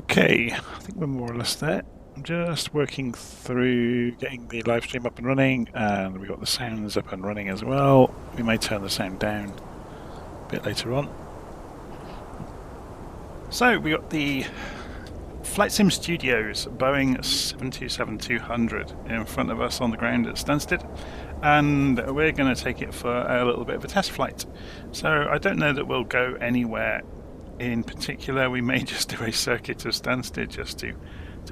Okay, I think we're more or less there. I'm just working through getting the live stream up and running, and we've got the sounds up and running as well. We may turn the sound down a bit later on. So we got the FlightSim Studios Boeing 727-200 in front of us on the ground at Stansted, and we're going to take it for a little bit of a test flight. So I don't know that we'll go anywhere in particular. We may just do a circuit of Stansted just to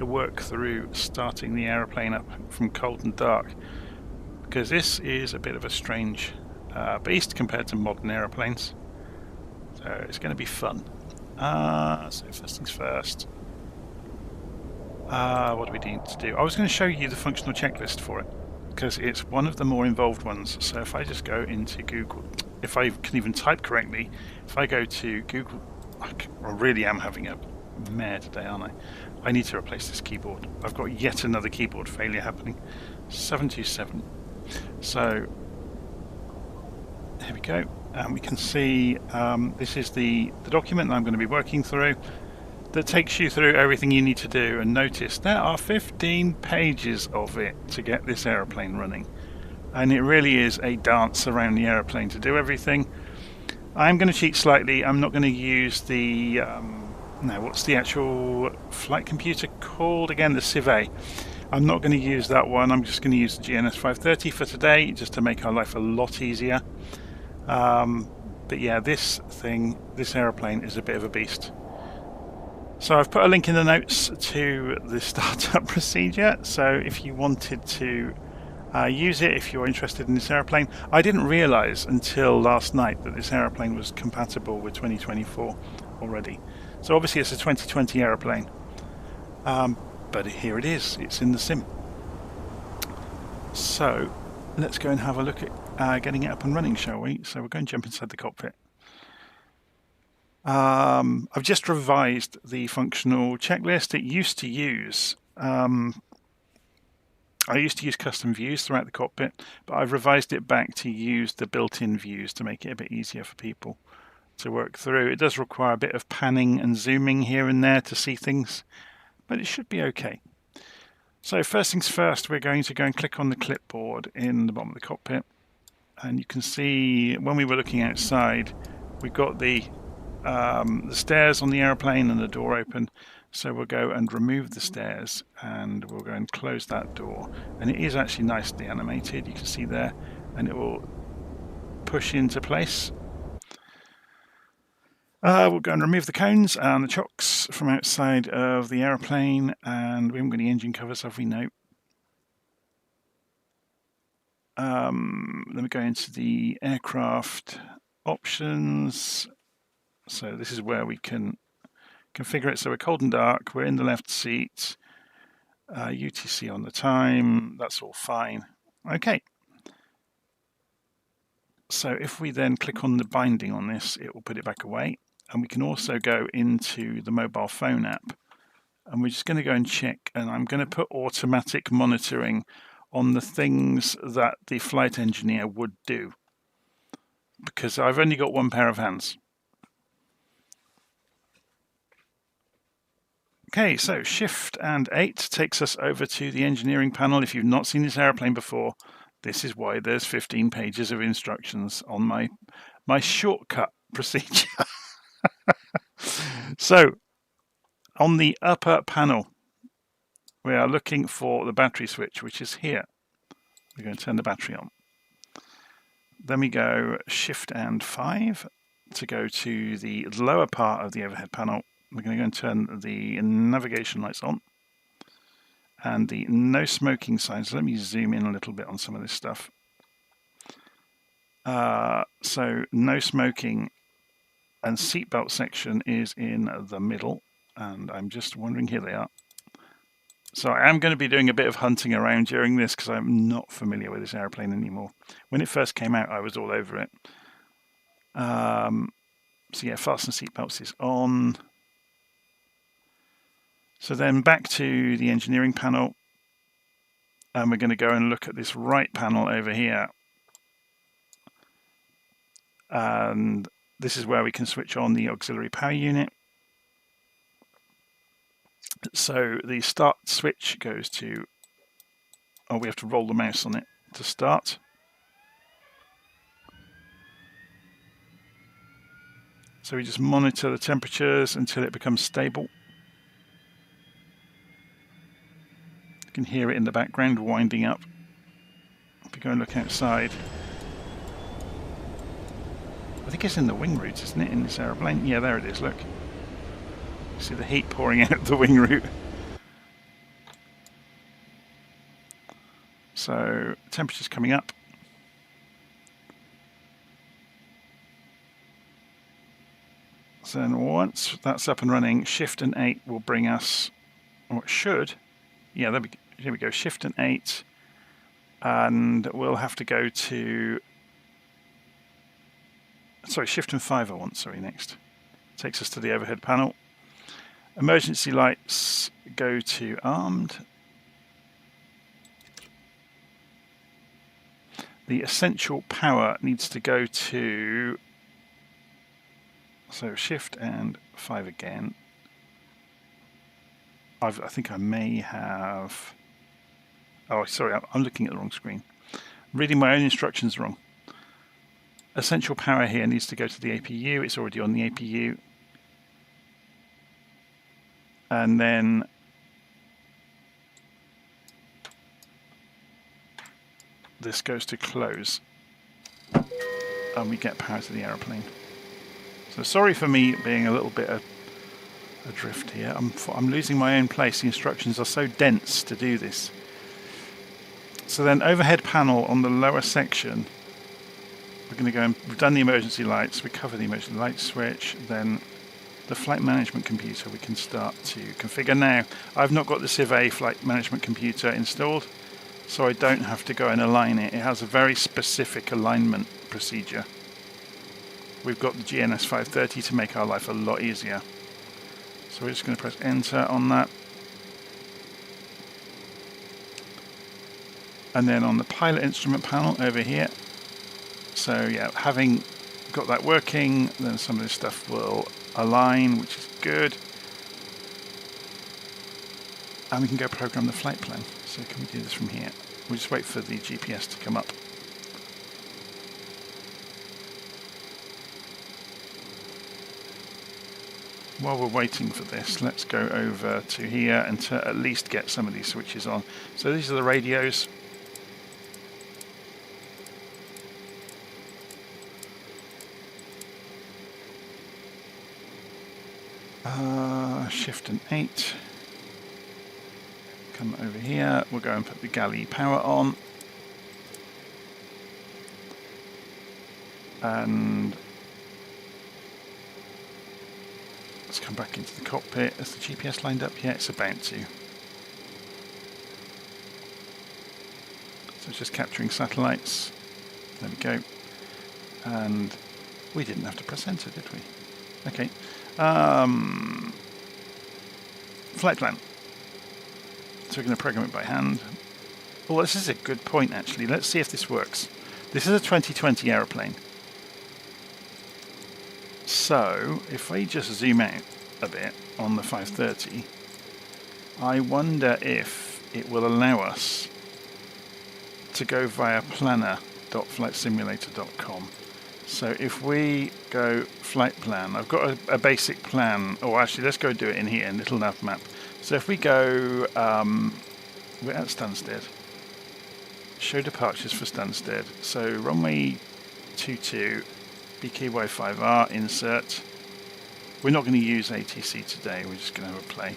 work through starting the aeroplane up from cold and dark, because this is a bit of a strange beast compared to modern aeroplanes. So it's going to be fun. So first things first. What do we need to do? I was going to show you the functional checklist for it, because it's one of the more involved ones. So if I just go into Google, if I can even type correctly, if I go to Google, I really am having a mare today, aren't I? I need to replace this keyboard. I've got yet another keyboard failure happening. 727. So here we go, and we can see this is the document that I'm going to be working through, that takes you through everything you need to do. And notice there are 15 pages of it to get this aeroplane running, and it really is a dance around the aeroplane to do everything. I'm going to cheat slightly. I'm not going to use the now, what's the actual flight computer called again? The Cive. I'm not going to use that one. I'm just going to use the GNS 530 for today, just to make our life a lot easier. But yeah, this aeroplane is a bit of a beast. So I've put a link in the notes to the startup procedure. So if you wanted to use it, if you're interested in this aeroplane, I didn't realise until last night that this aeroplane was compatible with 2024 already. So obviously it's a 2020 aeroplane, but here it is. It's in the sim. So let's go and have a look at getting it up and running, shall we? So we're going to jump inside the cockpit. I've just revised the functional checklist. It used to use I used to use custom views throughout the cockpit, but I've revised it back to use the built-in views to make it a bit easier for people to work through. It does require a bit of panning and zooming here and there to see things, but it should be okay. So first things first, we're going to go and click on the clipboard in the bottom of the cockpit, and you can see when we were looking outside, we've got the stairs on the aeroplane and the door open. So we'll go and remove the stairs, and we'll go and close that door, and it is actually nicely animated, you can see there, and it will push into place. We'll go and remove the cones and the chocks from outside of the aeroplane, and we haven't got any engine covers, have we? No. Then we go into the aircraft options. So this is where we can configure it. So we're cold and dark, we're in the left seat, UTC on the time, that's all fine. Okay. So if we then click on the binding on this, it will put it back away. And we can also go into the mobile phone app, and we're just going to go and check, and I'm going to put automatic monitoring on the things that the flight engineer would do, because I've only got one pair of hands. Okay, so Shift and 8 takes us over to the engineering panel. If you've not seen this airplane before, this is why there's 15 pages of instructions on my shortcut procedure. So, on the upper panel, we are looking for the battery switch, which is here. We're going to turn the battery on. Then we go Shift and 5 to go to the lower part of the overhead panel. We're going to go and turn the navigation lights on and the no smoking signs. Let me zoom in a little bit on some of this stuff. So no smoking and seatbelt section is in the middle, and I'm just wondering, here they are. So I am going to be doing a bit of hunting around during this because I'm not familiar with this airplane anymore. When it first came out, I was all over it. So yeah, fasten seatbelts is on. So then back to the engineering panel, and we're going to go and look at this right panel over here. And this is where we can switch on the auxiliary power unit. So the start switch goes to, oh, we have to roll the mouse on it to start. So we just monitor the temperatures until it becomes stable. You can hear it in the background winding up. If we go and look outside, I think it's in the wing root, isn't it, in this aeroplane? Yeah, there it is, look. You see the heat pouring out the wing root. So temperature's coming up. So then once that's up and running, Shift and 8 will bring us, or it should, yeah, there we go, Shift and 8, and we'll have to go to, sorry, Shift and 5 I want, sorry, next. Takes us to the overhead panel. Emergency lights go to armed. The essential power needs to go to, so Shift and 5 again. I think I may have, oh sorry, I'm looking at the wrong screen. Reading my own instructions wrong. Essential power here needs to go to the APU, it's already on the APU. And then this goes to close. And we get power to the aeroplane. So sorry for me being a little bit adrift here. I'm losing my own place. The instructions are so dense to do this. So then overhead panel on the lower section, we're going to go and we've done the emergency lights, we cover the emergency light switch, then the flight management computer we can start to configure. Now, I've not got the Civ-A flight management computer installed, so I don't have to go and align it. It has a very specific alignment procedure. We've got the GNS 530 to make our life a lot easier. So we're just going to press enter on that. And then on the pilot instrument panel over here, so yeah, having got that working, then some of this stuff will align, which is good. And we can go program the flight plan. So can we do this from here? We'll just wait for the GPS to come up. While we're waiting for this, let's go over to here and to at least get some of these switches on. So these are the radios. Shift and 8. Come over here, we'll go and put the galley power on. And let's come back into the cockpit. Is the GPS lined up? Yeah, it's about to. So it's just capturing satellites. There we go. And we didn't have to press enter, did we? Okay. Flight plan. So we're going to program it by hand. Well, this is a good point, actually. Let's see if this works. This is a 2020 aeroplane. So if I just zoom out a bit on the 530, I wonder if it will allow us to go via planner.flightsimulator.com. So if we go flight plan, I've got a basic plan. Oh, actually, let's go do it in here in LittleNavMap. So if we go, we're at Stansted. Show departures for Stansted. So runway 22, BKY5R, insert. We're not going to use ATC today, we're just going to have a play.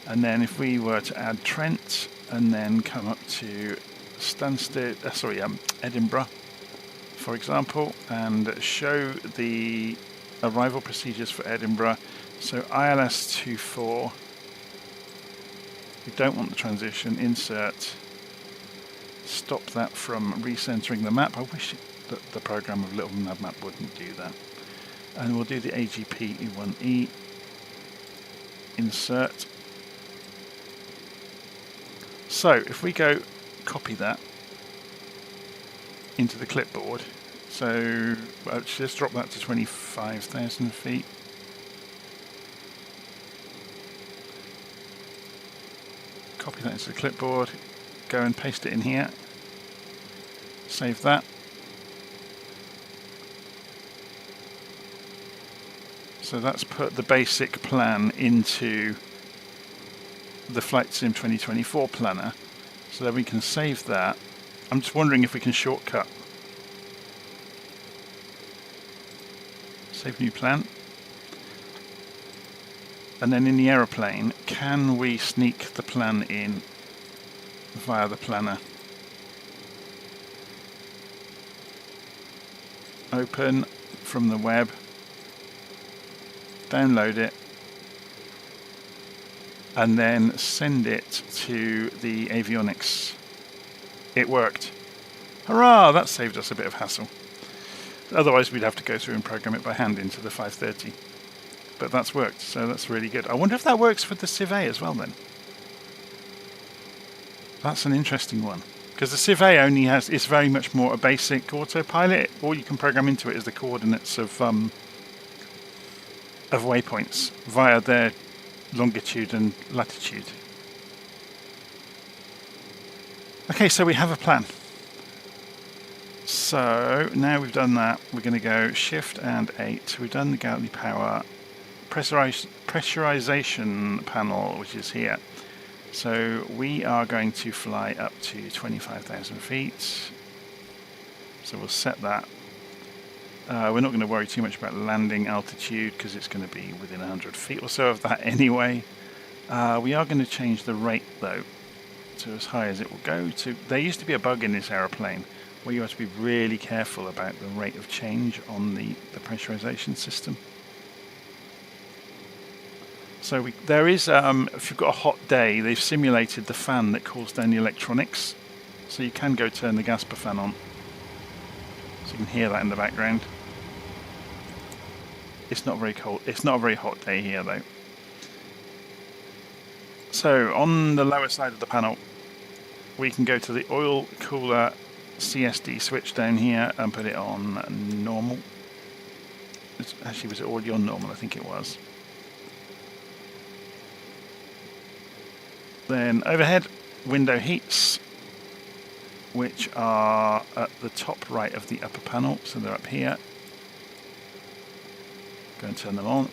And then if we were to add Trent, and then come up to Stansted, Edinburgh, for example, and show the arrival procedures for Edinburgh. So ILS 24, we don't want the transition, insert, stop that from recentering the map. I wish that the program of LittleNavMap wouldn't do that. And we'll do the AGP E1E, insert. So if we go copy that into the clipboard, so actually let's drop that to 25,000 feet. Copy that into the clipboard, go and paste it in here, save that. So that's put the basic plan into the FlightSim 2024 planner. So then we can save that. I'm just wondering if we can shortcut. Save new plan. And then in the aeroplane, can we sneak the plan in via the planner? Open from the web, download it, and then send it to the avionics. It worked. Hurrah! That saved us a bit of hassle. Otherwise we'd have to go through and program it by hand into the 530. But that's worked, so that's really good. I wonder if that works for the Civ A as well then. That's an interesting one. Because the Civ A only has, it's very much more a basic autopilot. All you can program into it is the coordinates of waypoints via their longitude and latitude. Okay, so we have a plan. So now we've done that, we're going to go Shift and 8. We've done the galley power pressurization panel, which is here. So we are going to fly up to 25,000 feet. So we'll set that. We're not going to worry too much about landing altitude because it's going to be within 100 feet or so of that anyway. We are going to change the rate though to as high as it will go to. There used to be a bug in this aeroplane where you have to be really careful about the rate of change on the pressurization system. So there is, if you've got a hot day, they've simulated the fan that cools down the electronics. So you can go turn the Gasper fan on. So you can hear that in the background. It's not very cold. It's not a very hot day here though. So on the lower side of the panel, we can go to the oil cooler CSD switch down here and put it on normal. Actually, was it already on normal? I think it was. Then overhead, window heats, which are at the top right of the upper panel, so they're up here. Go and turn them on.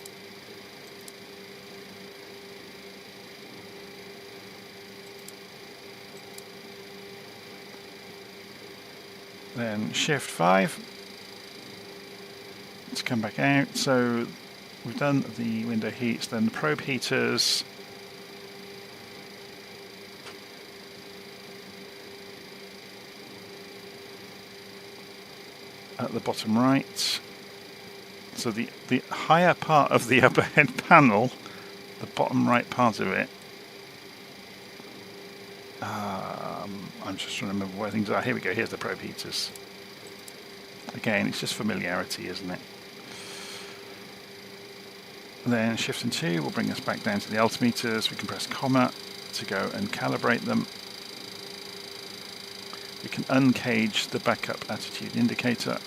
Then Shift 5 to come back out. So we've done the window heats, then the probe heaters. At the bottom right. So the higher part of the upper head panel, the bottom right part of it. I'm just trying to remember where things are. Here we go, here's the probe heaters. Again, it's just familiarity, isn't it? Then Shift and 2 will bring us back down to the altimeters. We can press comma to go and calibrate them. We can uncage the backup attitude indicator.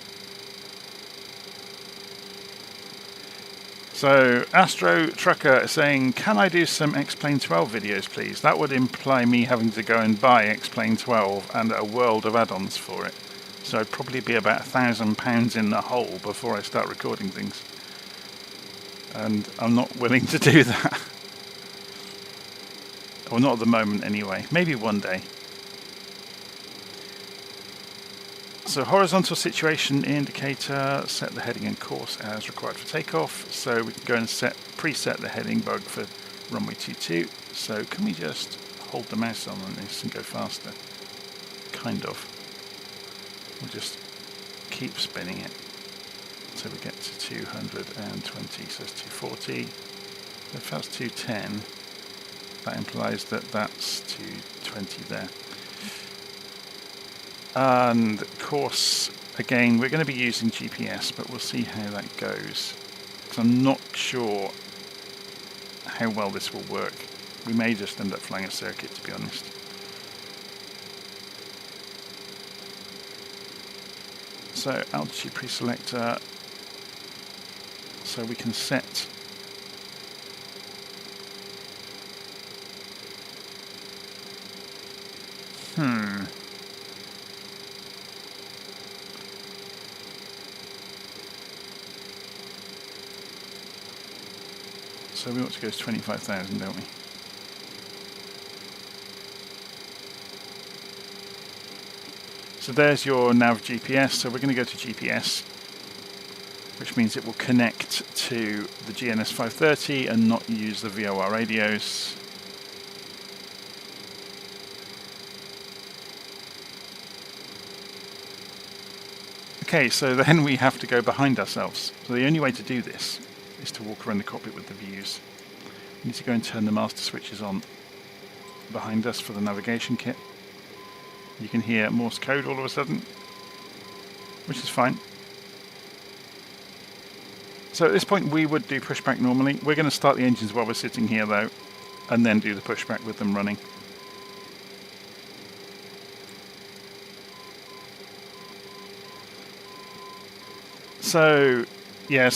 So Astro Trucker is saying, can I do some X-Plane 12 videos please? That would imply me having to go and buy X-Plane 12 and a world of add-ons for it. So I'd probably be about £1,000 in the hole before I start recording things. And I'm not willing to do that. Or not at the moment anyway. Maybe one day. So horizontal situation indicator, set the heading and course as required for takeoff. So we can go and preset the heading bug for runway 22. So can we just hold the mouse on this and go faster? Kind of. We'll just keep spinning it. So we get to 220, so it's 240. If that's 210, that implies that that's 220 there. And course, again, we're going to be using GPS, but we'll see how that goes. Because I'm not sure how well this will work. We may just end up flying a circuit, to be honest. So altitude preselector. So we can set So we ought to go to 25,000, don't we? So there's your nav GPS. So we're going to go to GPS, which means it will connect to the GNS 530 and not use the VOR radios. Okay, so then we have to go behind ourselves. So the only way to do this is to walk around the cockpit with the views. We need to go and turn the master switches on behind us for the navigation kit. You can hear Morse code all of a sudden, which is fine. So at this point we would do pushback normally. We're going to start the engines while we're sitting here though, and then do the pushback with them running. So yeah,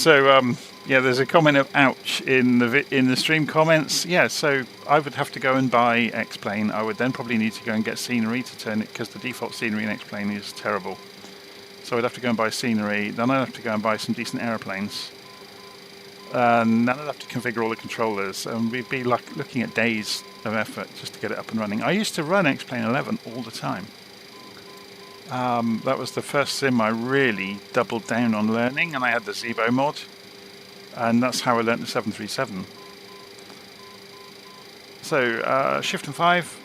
there's a comment of ouch in the stream comments. Yeah, so I would have to go and buy X-Plane. I would then probably need to go and get scenery to turn it, because the default scenery in X-Plane is terrible. So I'd have to go and buy scenery, then I'd have to go and buy some decent aeroplanes. And then I'd have to configure all the controllers, and we'd be looking at days of effort just to get it up and running. I used to run X-Plane 11 all the time. That was the first sim I really doubled down on learning, and I had the Zebo mod, and that's how I learnt the 737. So Shift and 5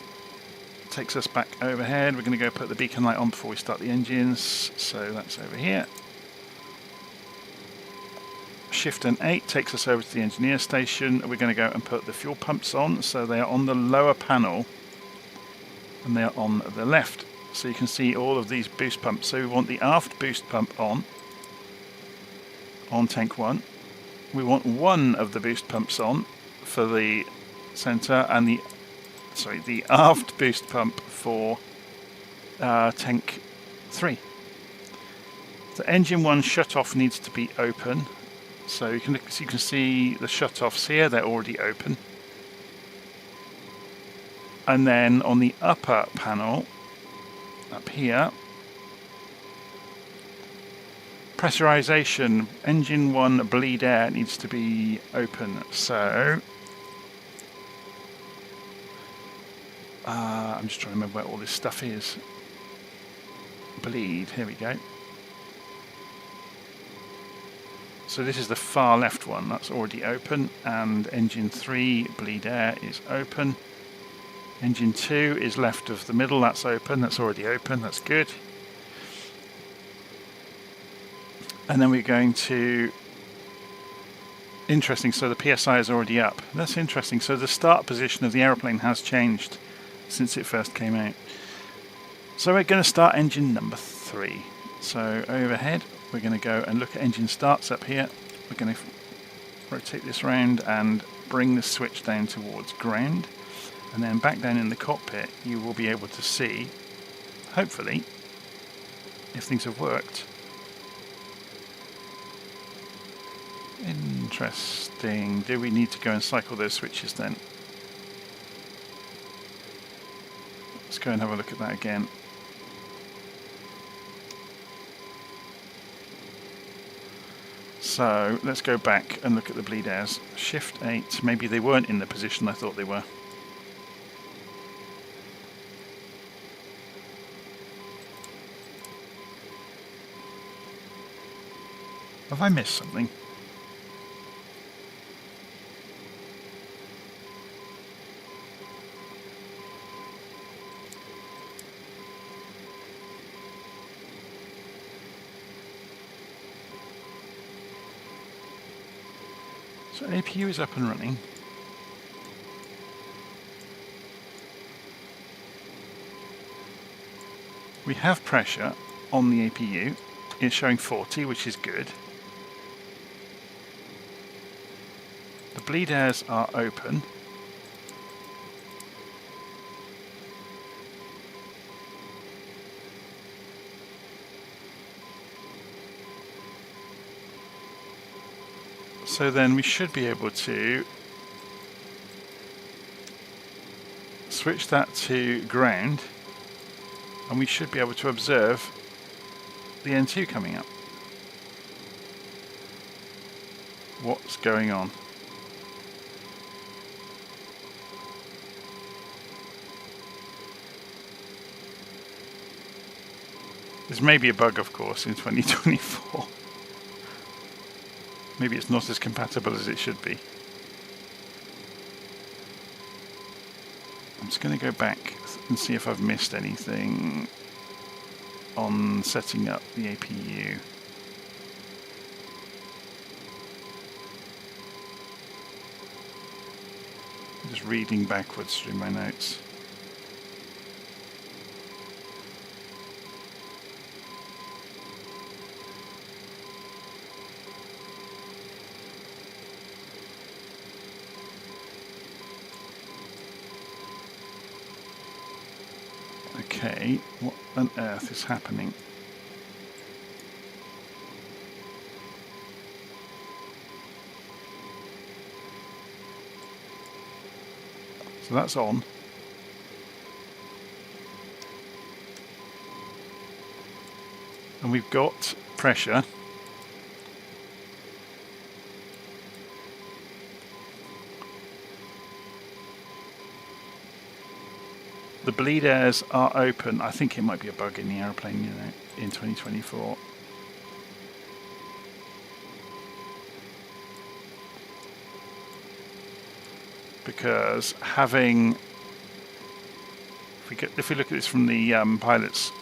takes us back overhead. We're going to go put the beacon light on before we start the engines, so that's over here. Shift and 8 takes us over to the engineer station. We're going to go and put the fuel pumps on, so they are on the lower panel and they are on the left. So you can see all of these boost pumps. So we want the aft boost pump on tank 1. We want one of the boost pumps on for the center, and the aft boost pump for tank 3. The engine 1 shut-off needs to be open. So you can see the shut-offs here, they're already open. And then on the upper panel, up here, pressurization, engine 1 bleed air needs to be open. So I'm just trying to remember where all this stuff is. Bleed, here we go. So this is the far left one, that's already open, and engine 3 bleed air is open. Engine 2 is left of the middle, that's open, that's already open, that's good. And then we're going to, interesting, so the PSI is already up. That's interesting, so the start position of the aeroplane has changed since it first came out. So we're going to start engine number 3. So overhead, we're going to go and look at engine starts up here. We're going to rotate this round and bring the switch down towards ground. And then back down in the cockpit, you will be able to see, hopefully, if things have worked. Interesting. Do we need to go and cycle those switches then? Let's go and have a look at that again. So let's go back and look at the bleed airs. Shift 8, maybe they weren't in the position I thought they were. Have I missed something? So APU is up and running. We have pressure on the APU. It's showing 40, which is good. The bleed airs are open. So then we should be able to switch that to ground, and we should be able to observe the N2 coming up. What's going on? There's maybe a bug, of course, in 2024. Maybe it's not as compatible as it should be. I'm just going to go back and see if I've missed anything on setting up the APU. I'm just reading backwards through my notes. Okay, what on earth is happening? So that's on. And we've got pressure. The bleed airs are open. I think it might be a bug in the aeroplane, you know, in 2024. Because having, if we look at this from the pilot's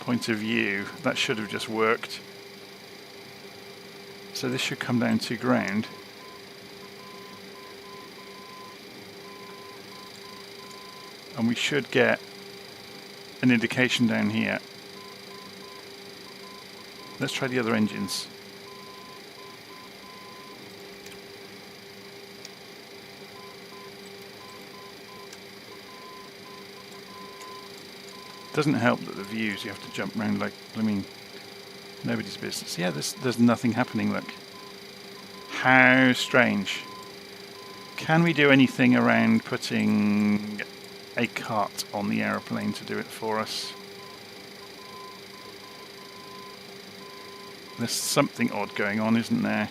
point of view, that should have just worked. So this should come down to ground. And we should get an indication down here. Let's try the other engines. Doesn't help that the views, you have to jump around like, I mean, nobody's business. Yeah, there's nothing happening, look. How strange. Can we do anything around putting a cart on the aeroplane to do it for us? There's something odd going on, isn't there?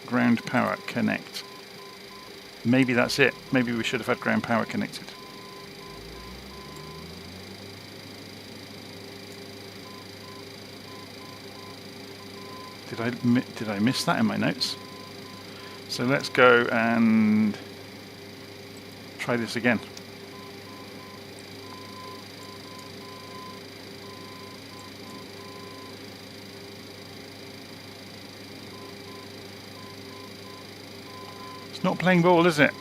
Ground power connect. Maybe that's it. Maybe we should have had ground power connected. Did I miss that in my notes? So let's go and try this again. It's not playing ball, is it?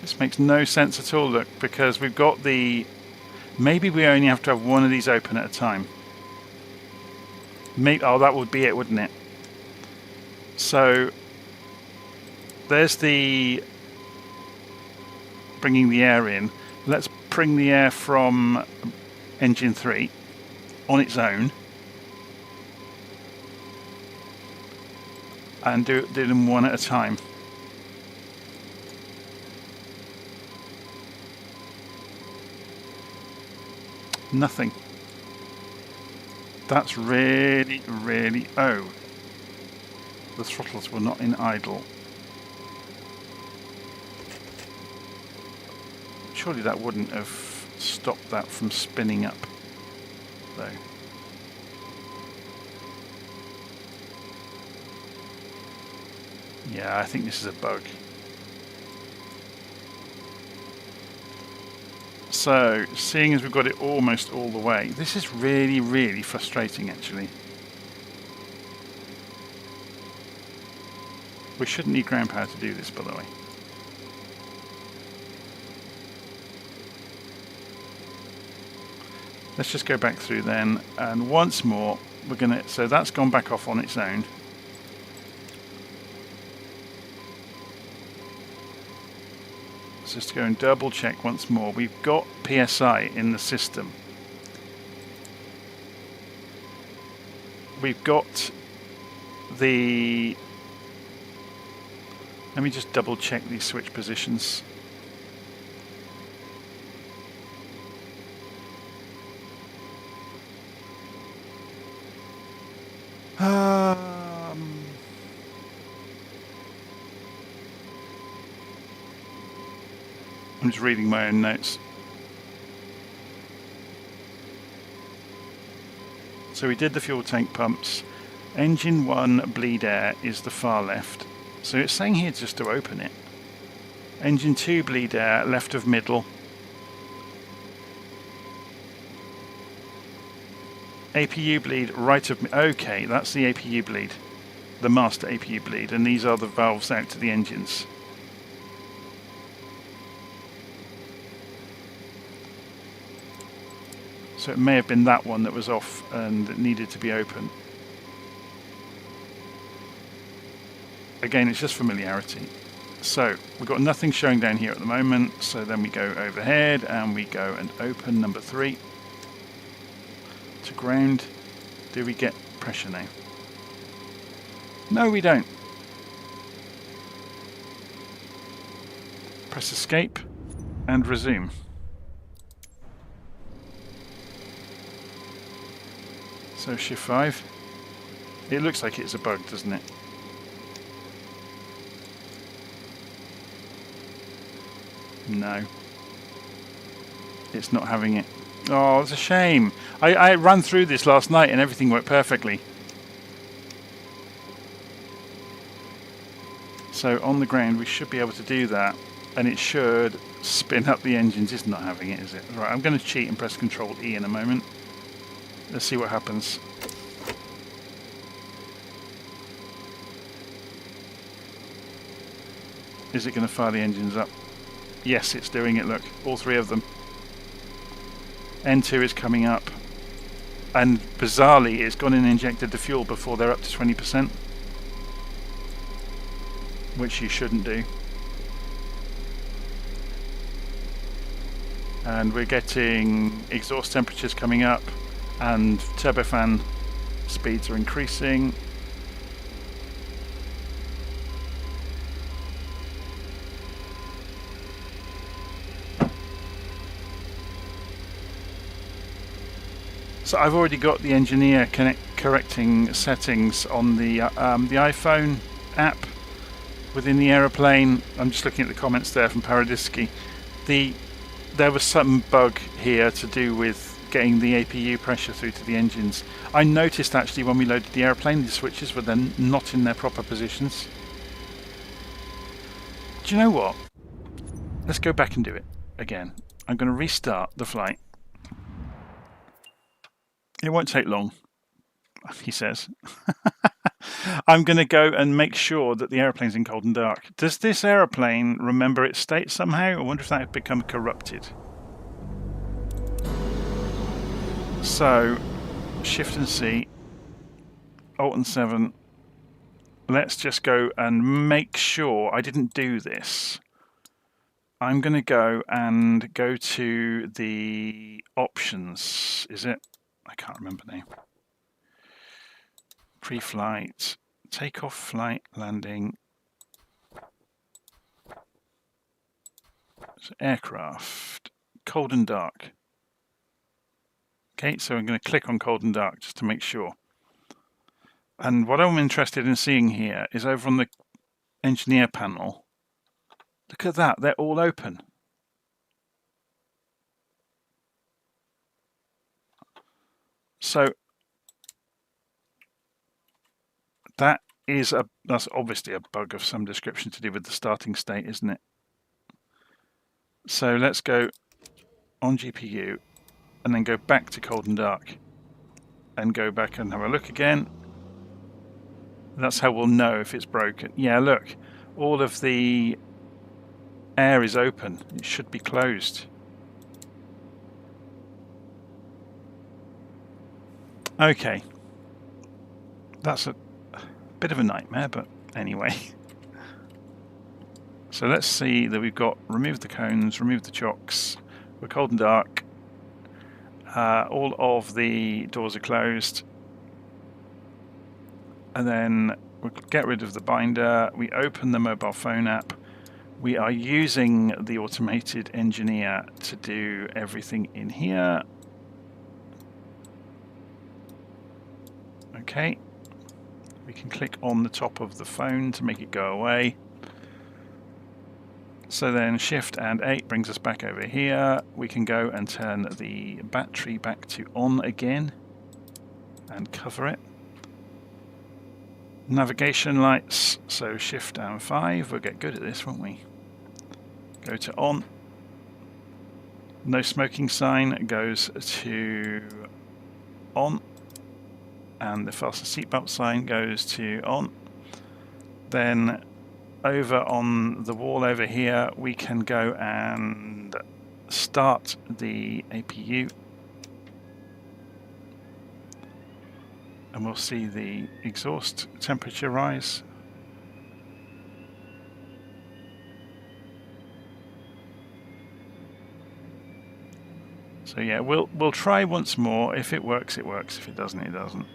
This makes no sense at all, look, because we've got the... Maybe we only have to have one of these open at a time. Maybe, oh, that would be it, wouldn't it? So there's the bringing the air in. Let's bring the air from engine 3 on its own and do them one at a time. Nothing. That's really, really... Oh. The throttles were not in idle. Surely that wouldn't have stopped that from spinning up, though. Yeah, I think this is a bug. So, seeing as we've got it almost all the way, this is really, really frustrating, actually. We shouldn't need ground power to do this, by the way. Let's just go back through then, and once more, we're gonna, so that's gone back off on its own. So just go and double check once more. We've got PSI in the system. We've got the... Let me just double check these switch positions. I'm just reading my own notes. So we did the fuel tank pumps. Engine 1 bleed air is the far left. So it's saying here just to open it. Engine 2 bleed air, left of middle. APU bleed, right of... Okay, that's the APU bleed. The master APU bleed. And these are the valves out to the engines. So it may have been that one that was off and it needed to be open. Again, it's just familiarity. So we've got nothing showing down here at the moment. So then we go overhead and we go and open number 3 to ground. Do we get pressure now? No, we don't. Press escape and resume. So shift 5. It looks like it's a bug, doesn't it? No. It's not having it. Oh, it's a shame. I ran through this last night and everything worked perfectly. So on the ground we should be able to do that, and it should spin up the engines. It's not having it, is it? Right, I'm going to cheat and press Control E in a moment. Let's see what happens. Is it going to fire the engines up? Yes, it's doing it, look. All 3 of them. N2 is coming up. And bizarrely, it's gone and injected the fuel before they're up to 20%. Which you shouldn't do. And we're getting exhaust temperatures coming up. And turbofan speeds are increasing. So I've already got the engineer correcting settings on the iPhone app within the aeroplane. I'm just looking at the comments there from Paradisky. There was some bug here to do with getting the APU pressure through to the engines. I noticed actually when we loaded the airplane, the switches were then not in their proper positions. Do you know what? Let's go back and do it again. I'm going to restart the flight. It won't take long, he says. I'm going to go and make sure that the aeroplane's in cold and dark. Does this aeroplane remember its state somehow? I wonder if that had become corrupted. So, Shift and C, Alt and 7. Let's just go and make sure I didn't do this. I'm going to go to the options. Is it? I can't remember now. Pre-flight, takeoff, flight, landing, so aircraft, cold and dark. Okay, so I'm going to click on cold and dark just to make sure. And what I'm interested in seeing here is over on the engineer panel. Look at that, they're all open. So that's obviously a bug of some description to do with the starting state, isn't it? So let's go on GPU and then go back to cold and dark and go back and have a look again. That's how we'll know if it's broken. Yeah, look, all of the air is open. It should be closed. Okay, that's a bit of a nightmare, but anyway. So let's see that we've got remove the cones, remove the chocks. We're cold and dark. All of the doors are closed. And then we'll get rid of the binder. We open the mobile phone app. We are using the automated engineer to do everything in here. Okay, we can click on the top of the phone to make it go away. So then Shift and 8 brings us back over here. We can go and turn the battery back to on again. and cover it. Navigation lights, so Shift and 5, we'll get good at this, won't we? Go to on. No smoking sign goes to on, and the fasten seatbelt sign goes to on. Then over on the wall over here we can go and start the APU, and we'll see the exhaust temperature rise. So yeah, we'll try once more. If it works, it works. If it doesn't, it doesn't.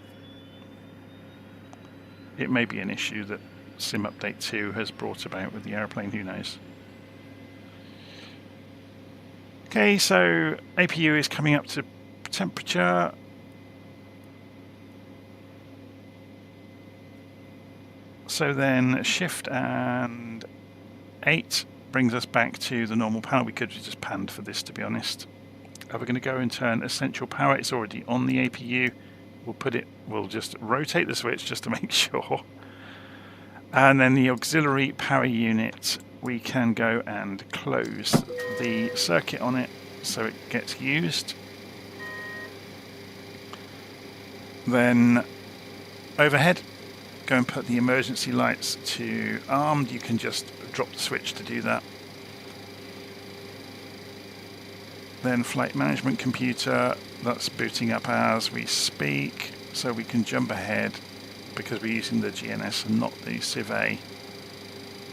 It may be an issue that Sim Update 2 has brought about with the airplane, who knows. Okay, so APU is coming up to temperature. So then Shift and 8 brings us back to the normal panel. We could have just panned for this, to be honest. We're going to go and turn essential power. It's already on the APU. We'll just rotate the switch just to make sure. And then the auxiliary power unit, we can go and close the circuit on it so it gets used. Then overhead, go and put the emergency lights to armed. You can just drop the switch to do that. Then flight management computer, that's booting up as we speak, so we can jump ahead because we're using the GNS and not the Civ A.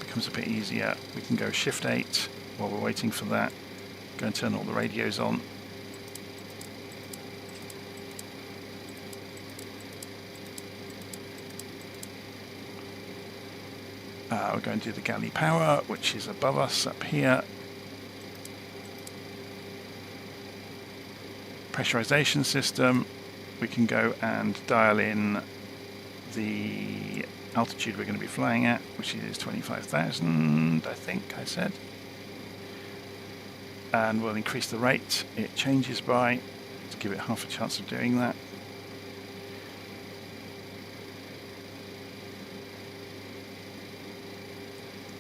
Becomes a bit easier. We can go Shift 8 while we're waiting for that. Go and turn all the radios on. We're going to do the galley power, which is above us up here. Pressurization system, we can go and dial in the altitude we're going to be flying at, which is 25,000, I think I said. And we'll increase the rate it changes by to give it half a chance of doing that.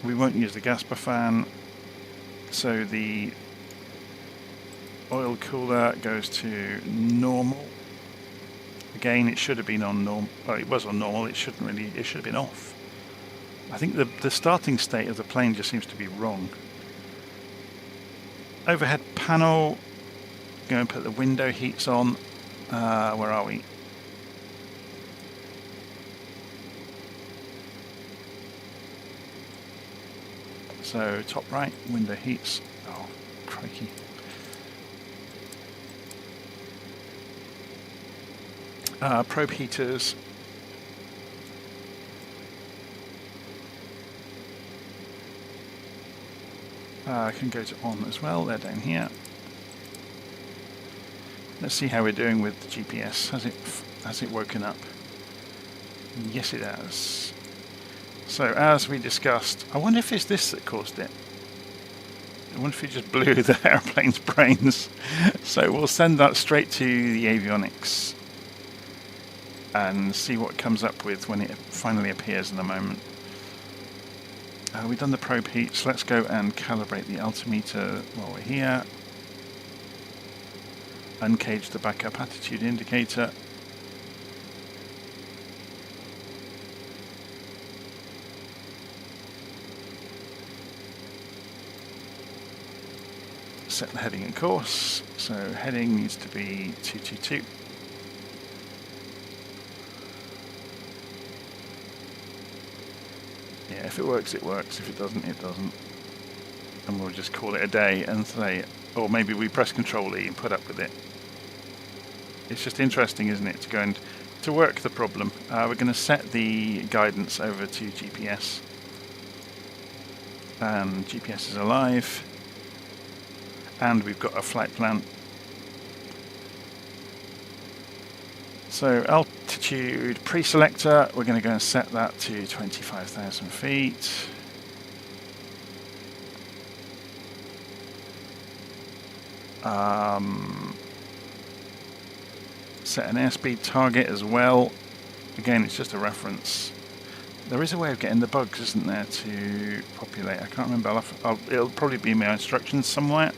We won't use the Gasper fan, so the oil cooler goes to normal. Again, it should have been on normal. Well, it was on normal. It should have been off. I think the starting state of the plane just seems to be wrong. Overhead panel. Go and put the window heats on. Where are we? So top right, window heats. Oh, crikey. Probe heaters. I can go to on as well, they're down here. Let's see how we're doing with the GPS. Has it woken up? Yes, it has. So as we discussed, I wonder if it's this that caused it. I wonder if it just blew the airplane's brains. So we'll send that straight to the avionics and see what it comes up with when it finally appears in a moment. We've done the probe heats. Let's go and calibrate the altimeter while we're here. Uncage the backup attitude indicator. Set the heading and course. So heading needs to be 222. Yeah, if it works, it works. If it doesn't, it doesn't. And we'll just call it a day and say, or maybe we press Control E and put up with it. It's just interesting, isn't it, to go and to work the problem. We're going to set the guidance over to GPS. And GPS is alive. And we've got a flight plan. So altitude pre-selector, we're going to go and set that to 25,000 feet. set an airspeed target as well. Again, it's just a reference. There is a way of getting the bugs, isn't there, to populate? I can't remember. It'll probably be in my instructions somewhere.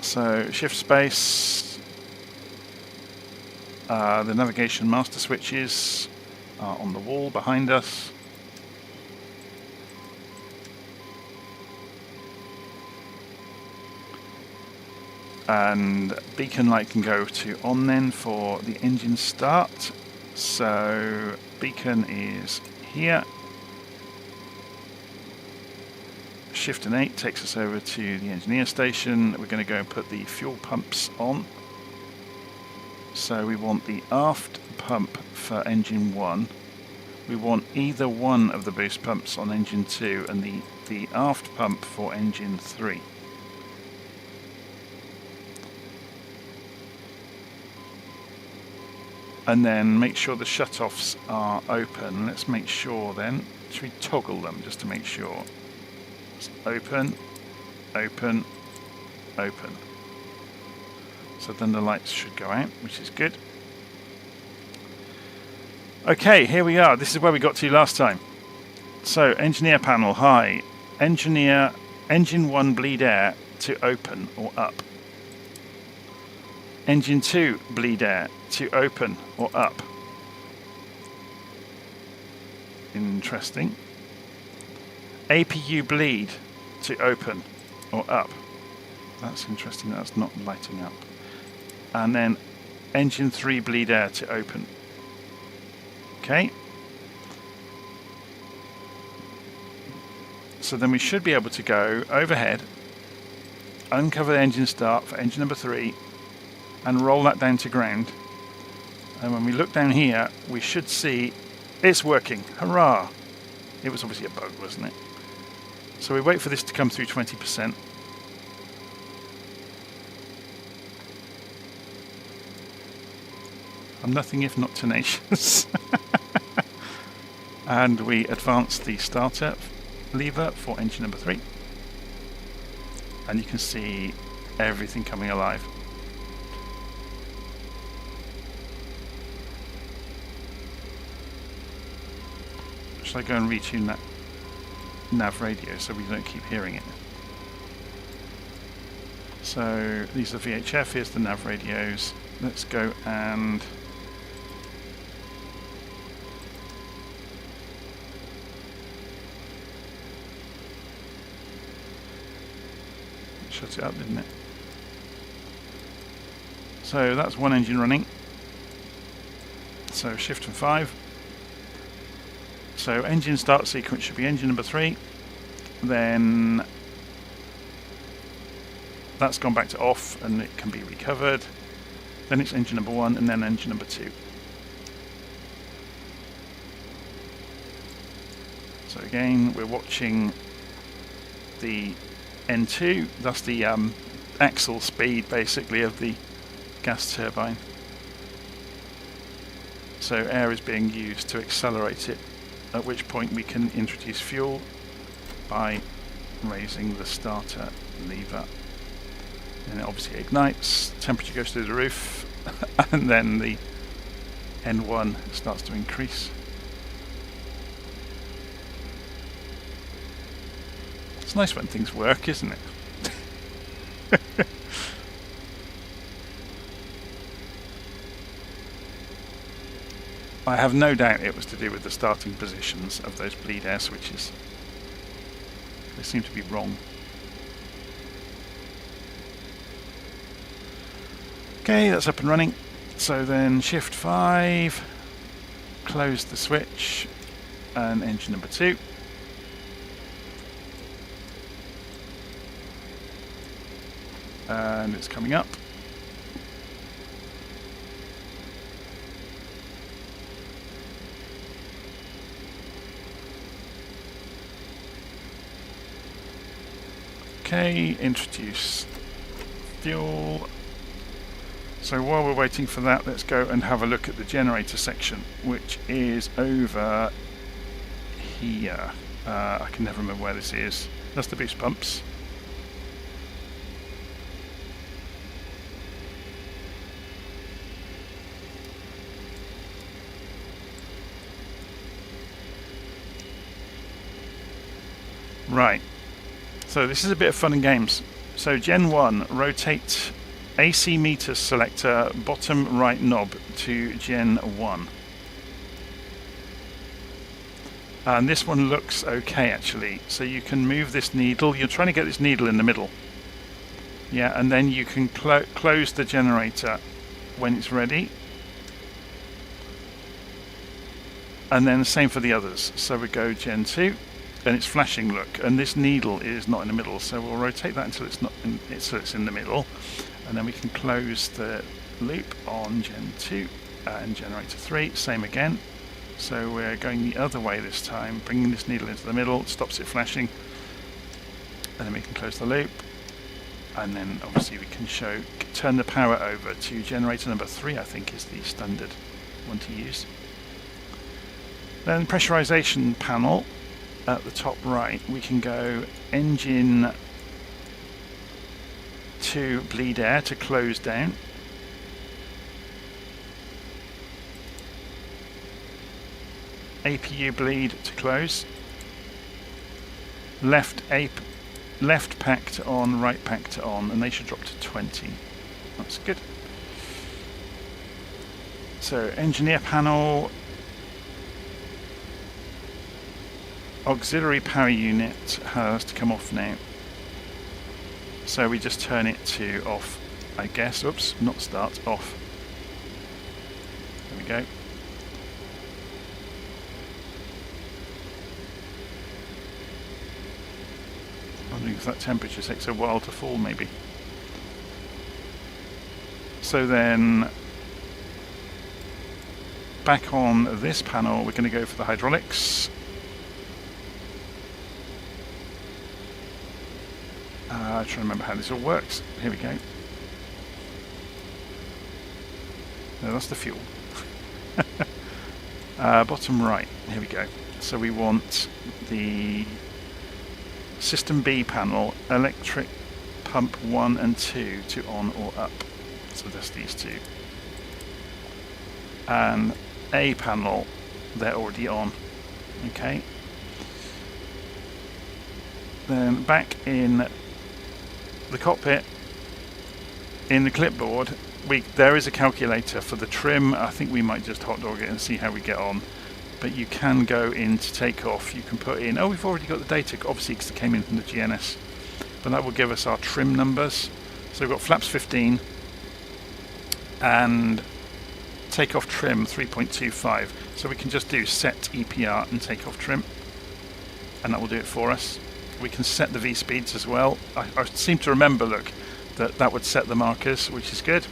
So shift space. The navigation master switches are on the wall behind us. And beacon light can go to on then for the engine start. So beacon is here. Shift and 8 takes us over to the engineer station. We're going to go and put the fuel pumps on. So we want the aft pump for engine 1. We want either one of the boost pumps on engine 2 and the aft pump for engine 3. And then make sure the shutoffs are open. Let's make sure then. Should we toggle them just to make sure? It's open, open, open. So then the lights should go out, which is good. Okay, here we are. This is where we got to last time. So engineer panel, hi. Engineer, engine 1 bleed air to open or up. Engine 2 bleed air to open or up. Interesting. APU bleed to open or up. That's interesting, that's not lighting up. And then engine 3 bleed air to open. Okay. So then we should be able to go overhead, uncover the engine start for engine number 3, and roll that down to ground. And when we look down here, we should see it's working. Hurrah! It was obviously a bug, wasn't it? So we wait for this to come through 20%. I'm nothing if not tenacious. And we advance the starter lever for engine number 3. And you can see everything coming alive. Shall I go and retune that nav radio so we don't keep hearing it? So these are VHF, here's the nav radios. Let's go and shut it up, didn't it? So that's one engine running. So shift and 5. So engine start sequence should be engine number 3. Then that's gone back to off and it can be recovered. Then it's engine number 1 and then engine number 2. So again, we're watching the N2, that's the axle speed basically of the gas turbine. So air is being used to accelerate it, at which point we can introduce fuel by raising the starter lever. And it obviously ignites, temperature goes through the roof, and then the N1 starts to increase. It's nice when things work, isn't it? I have no doubt it was to do with the starting positions of those bleed air switches. They seem to be wrong. Okay, that's up and running. So then shift 5, close the switch, and engine number 2. And it's coming up. Okay, introduce fuel. So while we're waiting for that, let's go and have a look at the generator section, which is over here. I can never remember where this is. That's the boost pumps. Right, so this is a bit of fun and games. So Gen 1, rotate AC meter selector bottom right knob to Gen 1. And this one looks okay actually, so you can move this needle. You're trying to get this needle in the middle. Yeah, and then you can close the generator when it's ready. And then the same for the others. So we go Gen 2, and it's flashing, look, and this needle is not in the middle, so we'll rotate that until it's not in, so it's in the middle, and then we can close the loop on Gen 2 and generator 3, same again. So we're going the other way this time, bringing this needle into the middle, stops it flashing, and then we can close the loop, and then obviously we can turn the power over to generator number 3, I think is the standard one to use. Then pressurization panel at the top right, we can go engine to bleed air to close down. APU bleed to close. Left pack to on, right pack to on, and they should drop to 20. That's good. So engineer panel, auxiliary power unit has to come off now. So we just turn it to off, I guess. Oops, not start, off. There we go. I wondering if that temperature takes a while to fall, maybe. So then, back on this panel, we're going to go for the hydraulics. I'm trying to remember how this all works. Here we go. No, that's the fuel. Bottom right. Here we go. So we want the System B panel, electric pump 1 and 2 to on or up. So that's these two. And A panel, they're already on. Okay. Then back in the cockpit, in the clipboard, there is a calculator for the trim. I think we might just hot dog it and see how we get on. But you can go into takeoff. You can put in, oh, we've already got the data, obviously because it came in from the GNS. But that will give us our trim numbers. So we've got flaps 15 and takeoff trim 3.25. So we can just do set EPR and takeoff trim, and that will do it for us. We can set the V speeds as well. I seem to remember, look, that would set the markers, which is good.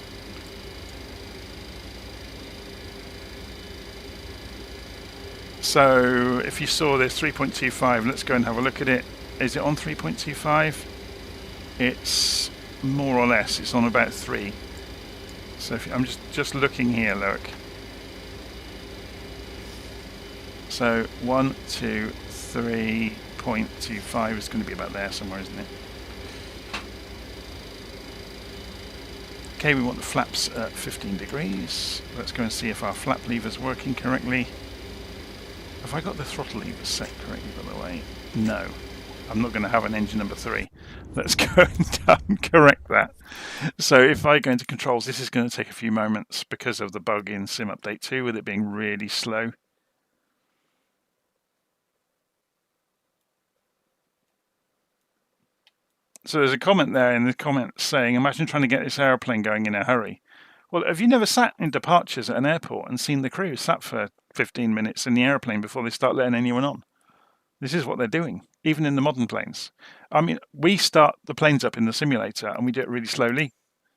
So if you saw this 3.25, let's go and have a look at it. Is it on 3.25? It's more or less, it's on about 3. So if I'm just looking here, look. So 1, 2, 3.25 is going to be about there somewhere, isn't it? Okay, we want the flaps at 15 degrees. Let's go and see if our flap lever's working correctly. Have I got the throttle lever set correctly, by the way? No. I'm not going to have an engine number 3. Let's go and correct that. So if I go into controls, this is going to take a few moments because of the bug in Sim Update 2 with it being really slow. So there's a comment there in the comments saying, imagine trying to get this aeroplane going in a hurry. Well, have you never sat in departures at an airport and seen the crew sat for 15 minutes in the airplane before they start letting anyone on? This is what they're doing, even in the modern planes. I mean, we start the planes up in the simulator and we do it really slowly.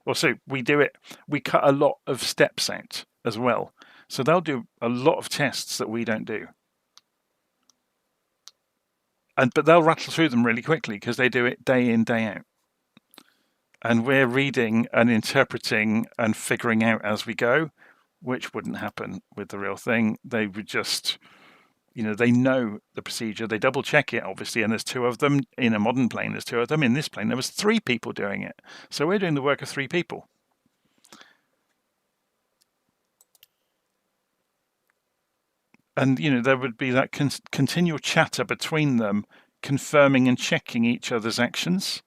Also, we cut a lot of steps out as well. So they'll do a lot of tests that we don't do. But they'll rattle through them really quickly because they do it day in, day out. And we're reading and interpreting and figuring out as we go, which wouldn't happen with the real thing. They would just, they know the procedure. They double check it, obviously, and there's 2 of them. In a modern plane, there's 2 of them. In this plane, there was 3 people doing it. So we're doing the work of 3 people. And, there would be that continual chatter between them, confirming and checking each other's actions.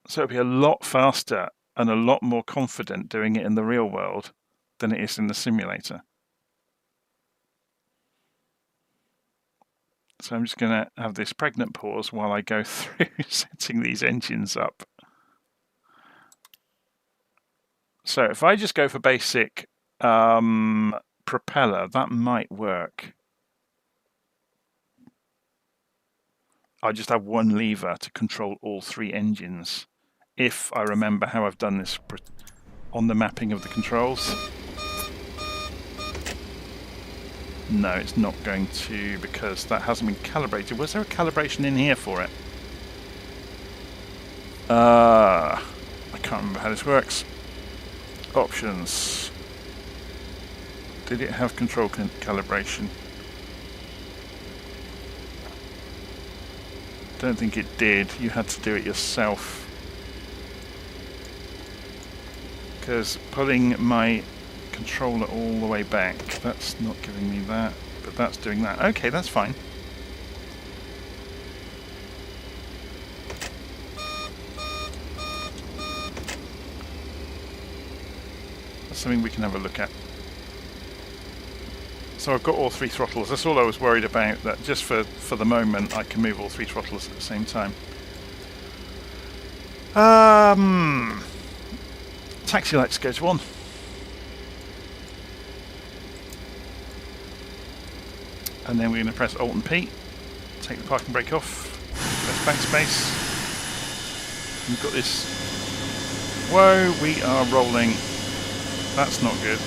So it'll be a lot faster and a lot more confident doing it in the real world than it is in the simulator. So I'm just going to have this pregnant pause while I go through setting these engines up. So if I just go for basic propeller, that might work. I just have one lever to control all 3 engines, if I remember how I've done this on the mapping of the controls. No, it's not going to, because that hasn't been calibrated. Was there a calibration in here for it? I can't remember how this works. Options. Did it have control calibration? Don't think it did. You had to do it yourself. Because pulling my controller all the way back, that's not giving me that, but that's doing that. Okay, that's fine. That's something we can have a look at. So I've got all 3 throttles. That's all I was worried about, that just for the moment I can move all 3 throttles at the same time. Taxi lights goes on. And then we're going to press Alt and P, take the parking brake off, press backspace. We've got this. Whoa, we are rolling. That's not good.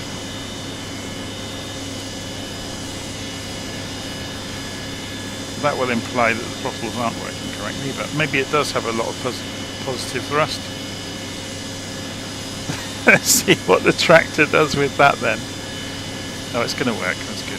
That will imply that the throttles aren't working correctly, but maybe it does have a lot of positive thrust. Let's see what the tractor does with that then. Oh, it's going to work, that's good.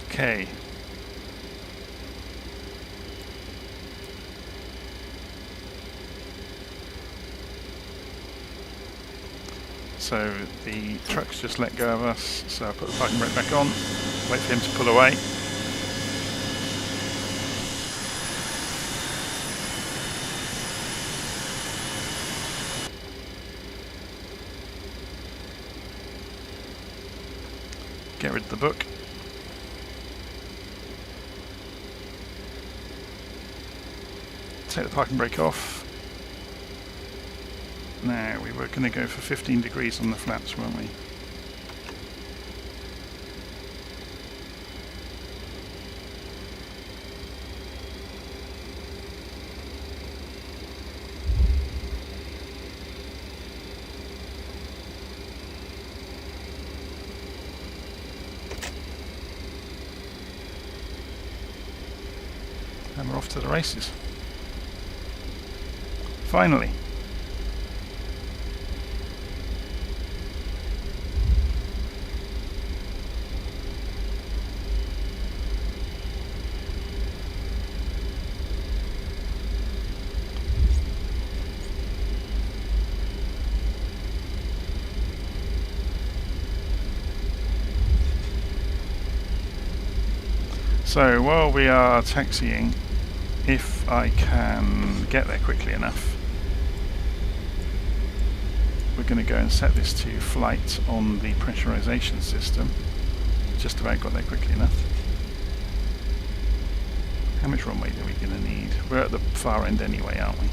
Okay. So the truck's just let go of us, so I put the parking brake back on, wait for him to pull away. Get rid of the book. Take the parking brake off. Now, we were going to go for 15 degrees on the flaps, weren't we? And we're off to the races. Finally. So while we are taxiing, if I can get there quickly enough, we're going to go and set this to flight on the pressurization system. Just about got there quickly enough. How much runway are we going to need? We're at the far end anyway, aren't we?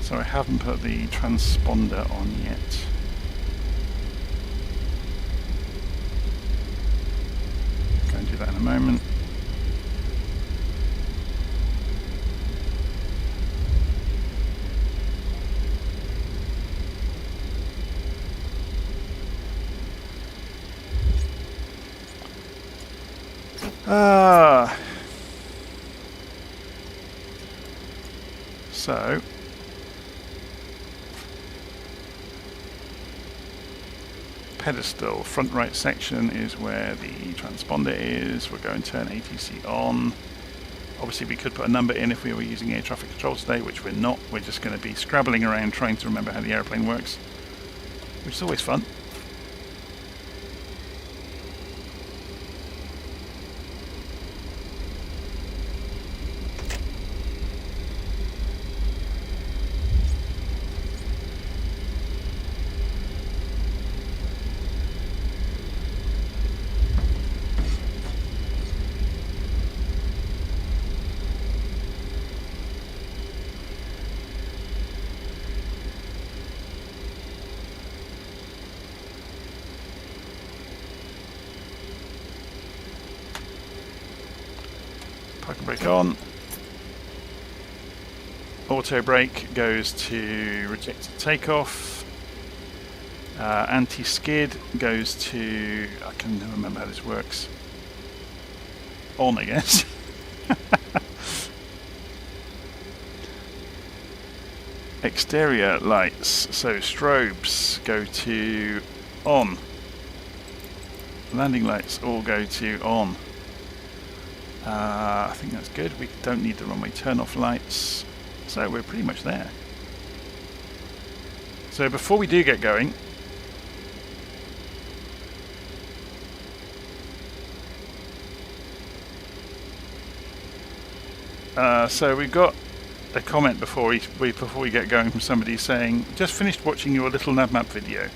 So I haven't put the transponder on yet. Go and do that in a moment. So pedestal, front right section is where the transponder is. We'll go and turn ATC on. Obviously we could put a number in if we were using air traffic control today, which we're not. We're just going to be scrabbling around trying to remember how the airplane works, which is always fun. Parking brake on. Auto brake goes to rejected takeoff. Anti-skid goes to, I can never remember how this works. On, I guess. Exterior lights, so strobes go to on. Landing lights all go to on. I think that's good. We don't need the runway turn-off lights, so we're pretty much there. So before we do get going, so we've got a comment before we get going from somebody saying, just finished watching your LittleNavMap video.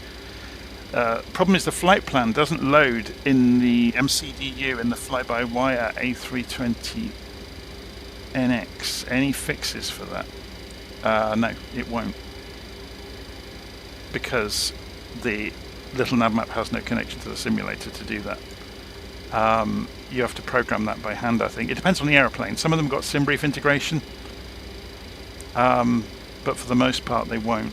Problem is the flight plan doesn't load in the MCDU in the fly-by-wire A320NX. Any fixes for that? No, it won't. Because the LittleNavMap has no connection to the simulator to do that. You have to program that by hand, I think. It depends on the aeroplane. Some of them got SimBrief integration, but for the most part they won't.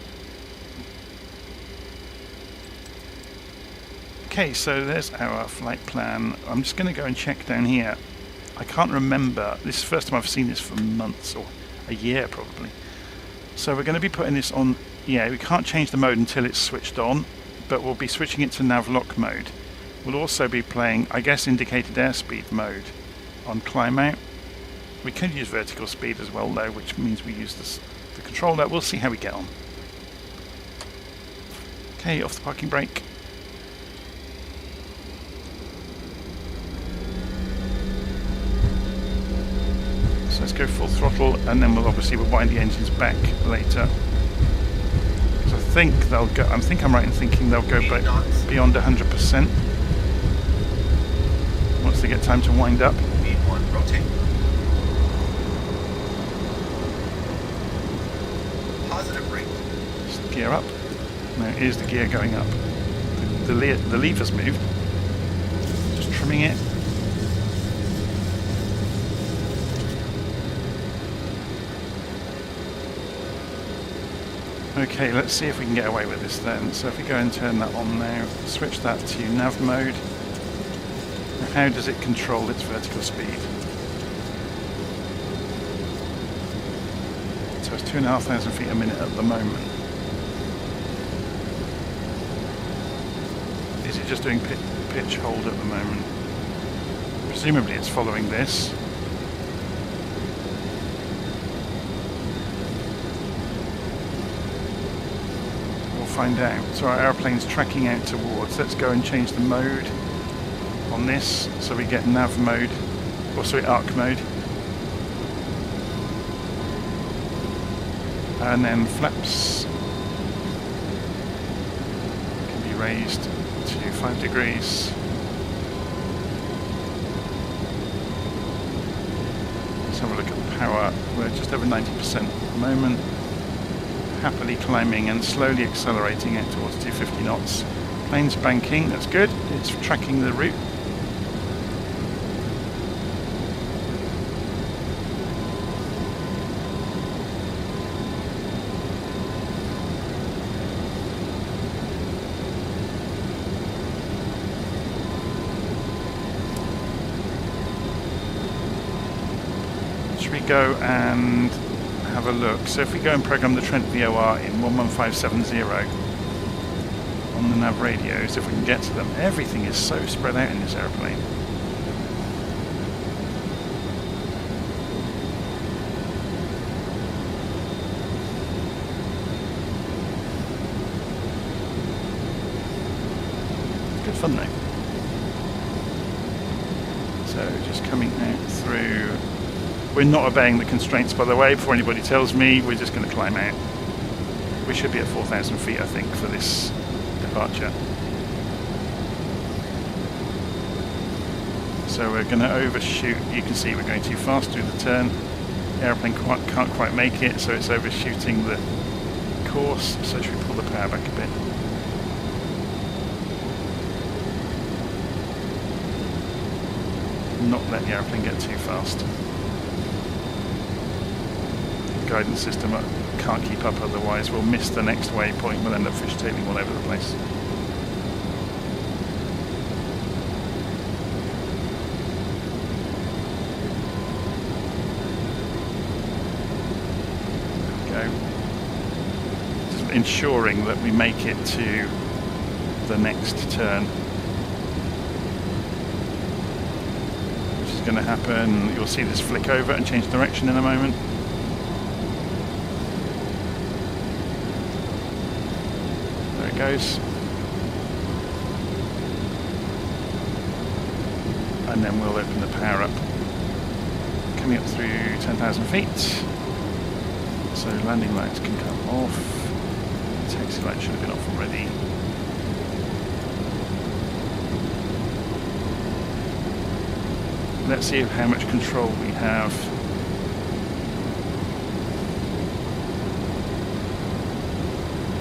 Okay, so there's our flight plan. I'm just going to go and check down here. I can't remember. This is the first time I've seen this for months, or a year probably. So we're going to be putting this on. Yeah, we can't change the mode until it's switched on, but we'll be switching it to nav lock mode. We'll also be playing, I guess, indicated airspeed mode on climb out. We could use vertical speed as well though, which means we use the controller. We'll see how we get on. Okay, off the parking brake. So let's go full throttle, and then we'll obviously wind the engines back later. Because I think they'll go. I'm right in thinking they'll go back beyond 100% once they get time to wind up. Rotate. Positive brake. Just gear up. Now here's the gear going up. The lever's moved. Just trimming it. Okay, let's see if we can get away with this then. So if we go and turn that on now, switch that to nav mode. Now how does it control its vertical speed? So it's 2,500 feet a minute at the moment. Is it just doing pitch hold at the moment? Presumably it's following this. Find out. So our airplane's tracking out towards. Let's go and change the mode on this so we get nav mode, or sorry, arc mode. And then flaps can be raised to 5 degrees. Let's have a look at the power. We're just over 90% at the moment. Happily climbing and slowly accelerating out towards 250 knots. Plane's banking, that's good. It's tracking the route. go and have a look. So if we go and program the Trent VOR in 11570 on the nav radios, if we can get to them, everything is so spread out in this aeroplane. Good fun though. So just coming out through. We're not obeying the constraints, by the way, before anybody tells me. We're just going to climb out. We should be at 4,000 feet, I think, for this departure. So we're going to overshoot. You can see we're going too fast through the turn. The aeroplane can't quite make it, so it's overshooting the course. So should we pull the power back a bit? Not let the aeroplane get too fast. Guidance system can't keep up, otherwise we'll miss the next waypoint. We'll end up fishtailing all over the place. There we go. Just ensuring that we make it to the next turn, which is going to happen. You'll see this flick over and change direction in a moment. Goes, and then we'll open the power up, coming up through 10,000 feet, so landing lights can come off. Taxi light should have been off already. Let's see how much control we have.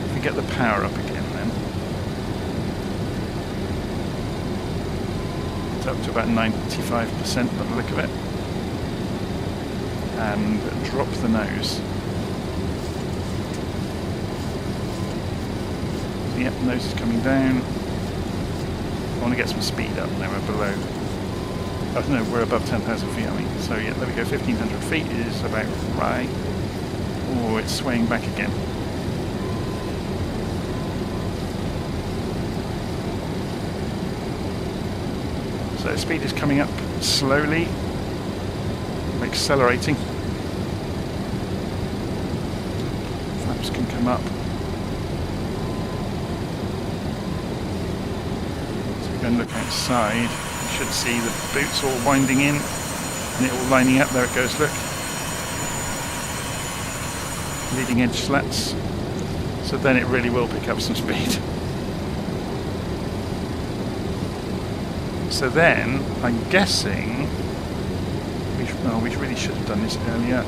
If we get the power up again, up to about 95% by the look of it, and drop the nose. Yep, nose is coming down. I want to get some speed up. Now we're below. Oh no, we're above 10,000 feet. I mean, so yeah, there we go. 1,500 feet is about right. Oh, it's swaying back again. So speed is coming up slowly, accelerating. Flaps can come up. So we go and look outside. You should see the boots all winding in and it all lining up. There it goes, look. Leading edge slats. So then it really will pick up some speed. So then, I'm guessing, we really should have done this earlier.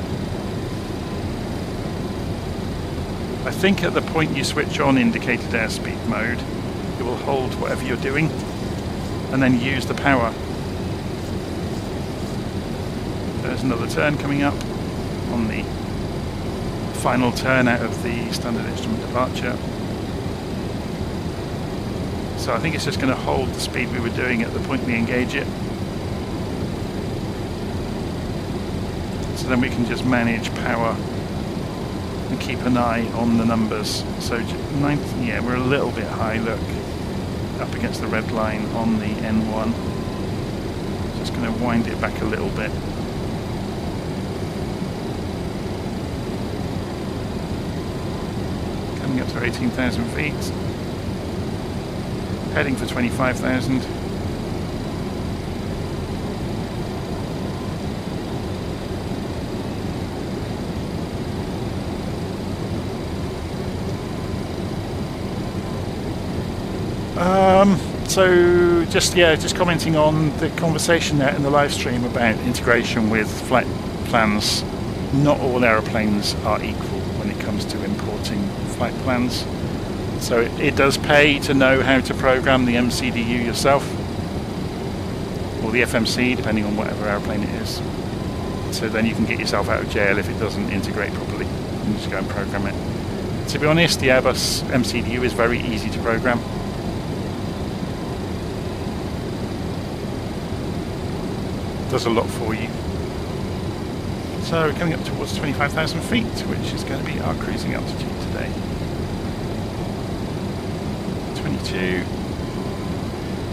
I think at the point you switch on indicated airspeed mode, it will hold whatever you're doing, and then use the power. There's another turn coming up on the final turn out of the standard instrument departure. So I think it's just going to hold the speed we were doing at the point we engage it. So then we can just manage power and keep an eye on the numbers. So yeah, we're a little bit high, look, up against the red line on the N1. Just going to wind it back a little bit. Coming up to 18,000 feet. Heading for 25,000. So just commenting on the conversation there in the live stream about integration with flight plans. Not all aeroplanes are equal when it comes to importing flight plans. So it does pay to know how to program the MCDU yourself, or the FMC, depending on whatever aeroplane it is. So then you can get yourself out of jail if it doesn't integrate properly. You just go and program it. To be honest, the Airbus MCDU is very easy to program. Does a lot for you. So we're coming up towards 25,000 feet, which is going to be our cruising altitude today. 22.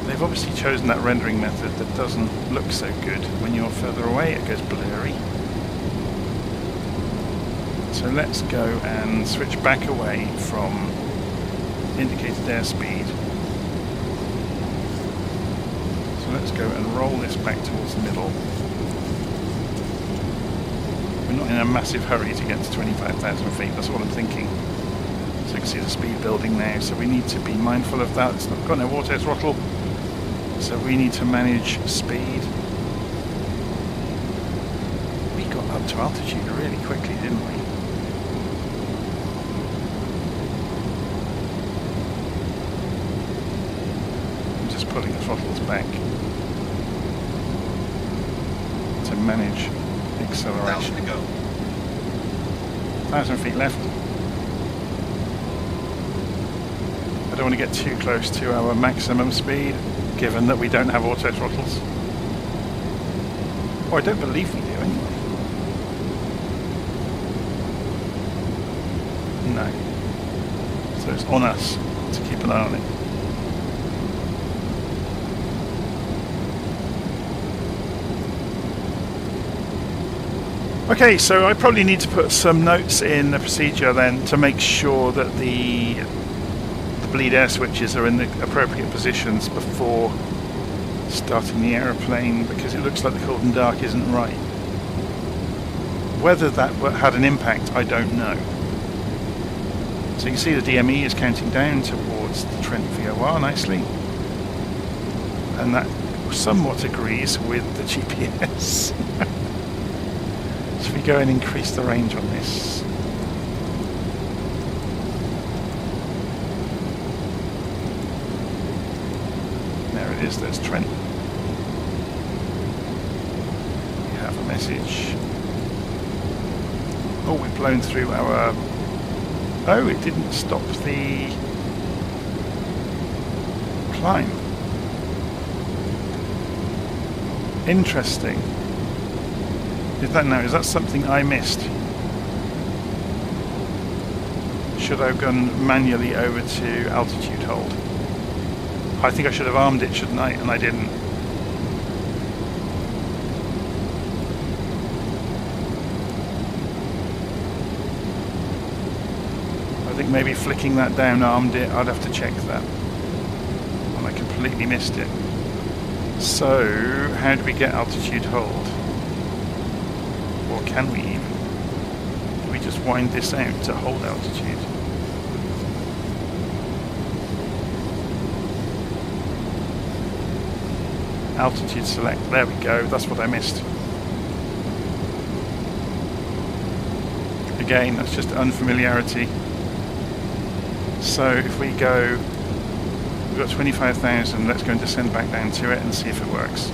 They've obviously chosen that rendering method that doesn't look so good. When you're further away, it goes blurry. So let's go and switch back away from indicated airspeed. So let's go and roll this back towards the middle. We're not in a massive hurry to get to 25,000 feet, that's what I'm thinking. So you can see the speed building now, so we need to be mindful of that. It's not got no auto throttle, so we need to manage speed. We got up to altitude really quickly, didn't we? I'm just pulling the throttles back to manage acceleration. 1,000 to go. 1,000 feet left. I don't want to get too close to our maximum speed, given that we don't have auto throttles. Or I don't believe we do anyway. No. So it's on us to keep an eye on it. Okay, so I probably need to put some notes in the procedure then to make sure that the bleed air switches are in the appropriate positions before starting the aeroplane, because it looks like the cold and dark isn't right. Whether that had an impact, I don't know. So you can see the DME is counting down towards the Trent VOR nicely, and that somewhat agrees with the GPS. So we go and increase the range on this. There it is, there's Trent. We have a message. Oh, we've blown through our... Oh, it didn't stop the climb. Interesting. Is that something I missed? Should I have gone manually over to altitude hold? I think I should have armed it, shouldn't I? And I didn't. I think maybe flicking that down armed it. I'd have to check that. And I completely missed it. So, how do we get altitude hold? Or can we even? Do we just wind this out to hold altitude? Altitude select, there we go, that's what I missed. Again, that's just unfamiliarity. So if we go, we've got 25,000, let's go and descend back down to it and see if it works.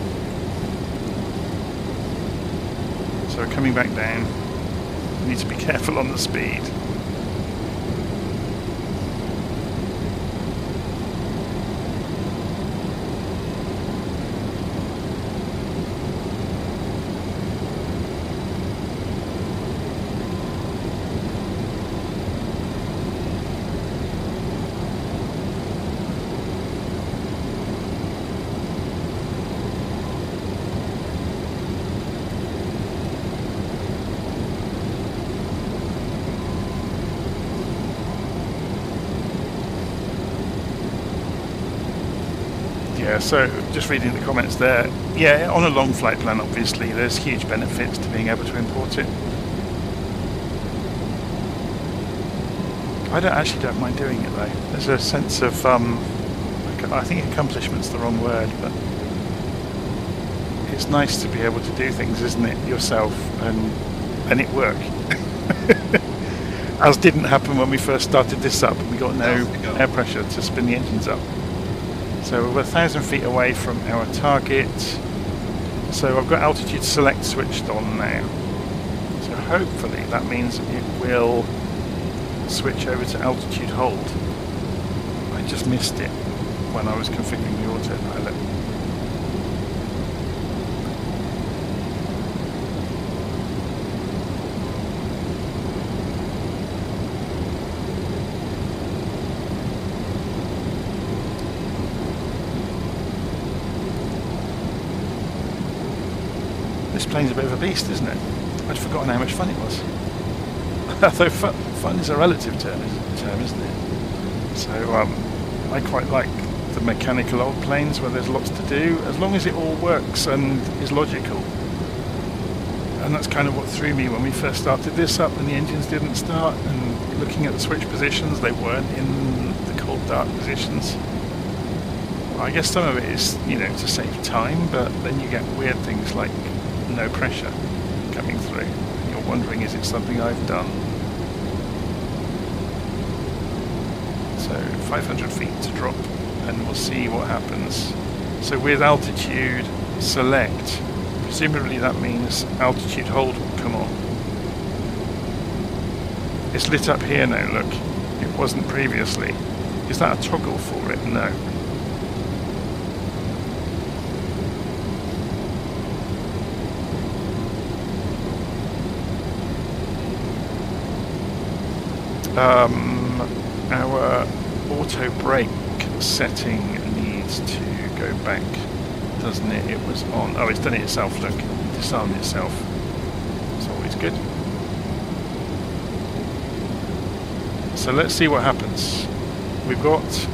So coming back down, we need to be careful on the speed. Yeah, so just reading the comments there, yeah, on a long flight plan obviously there's huge benefits to being able to import it. I don't mind doing it though. There's a sense of, I think accomplishment's the wrong word, but it's nice to be able to do things, isn't it, yourself, and it work. As didn't happen when we first started this up, we got no air pressure to spin the engines up. So we're 1,000 feet away from our target. So I've got altitude select switched on now. So hopefully that means it will switch over to altitude hold. I just missed it when I was configuring the autopilot. this plane's a bit of a beast, isn't it? I'd forgotten how much fun it was. Although fun is a relative term, isn't it? So I quite like the mechanical old planes where there's lots to do, as long as it all works and is logical. And that's kind of what threw me when we first started this up and the engines didn't start, and looking at the switch positions, they weren't in the cold dark positions. I guess some of it is, to save time, but then you get weird things like no pressure coming through. And you're wondering, is it something I've done? So 500 feet to drop, and we'll see what happens. So with altitude select, presumably that means altitude hold will come on. It's lit up here now, look. It wasn't previously. Is that a toggle for it? No. Our auto brake setting needs to go back, doesn't it? It was on. Oh, it's done it itself, look. It disarmed itself. It's always good. So let's see what happens. We've got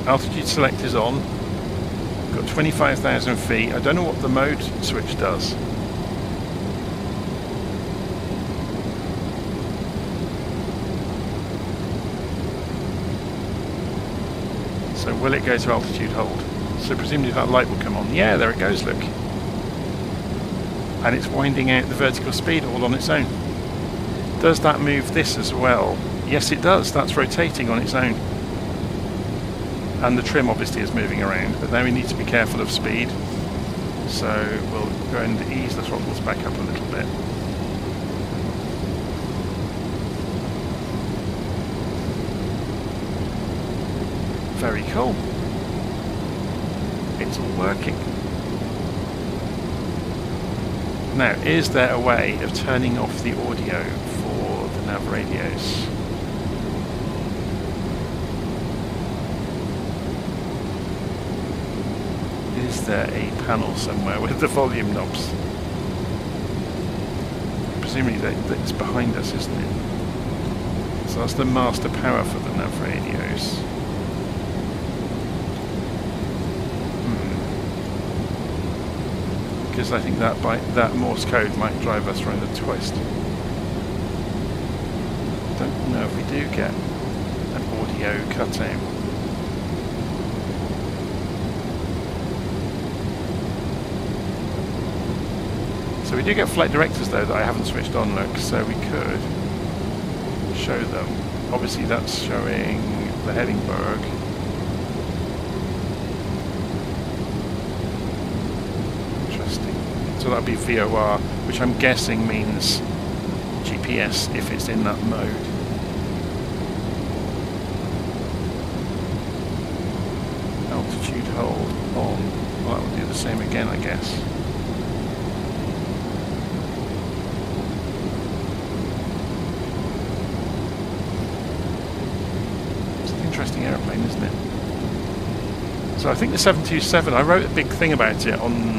altitude select is on. We've got 25,000 feet. I don't know what the mode switch does. So will it go to altitude hold? So presumably that light will come on. Yeah, there it goes, look. And it's winding out the vertical speed all on its own. Does that move this as well? Yes, it does. That's rotating on its own. And the trim obviously is moving around, but now we need to be careful of speed. So we'll go and ease the throttles back up a little bit. Very cool. It's all working. Now, is there a way of turning off the audio for the nav radios? Is there a panel somewhere with the volume knobs? Presumably that's behind us, isn't it? So that's the master power for the nav radios. Because I think that Morse code might drive us around a twist. Don't know if we do get an audio cutout. So we do get flight directors though that I haven't switched on, look, so we could show them. Obviously that's showing the Edinburgh. So that'll be VOR, which I'm guessing means GPS if it's in that mode. Altitude hold on. Well, that will do the same again, I guess. It's an interesting aeroplane, isn't it? So I think the 727, I wrote a big thing about it on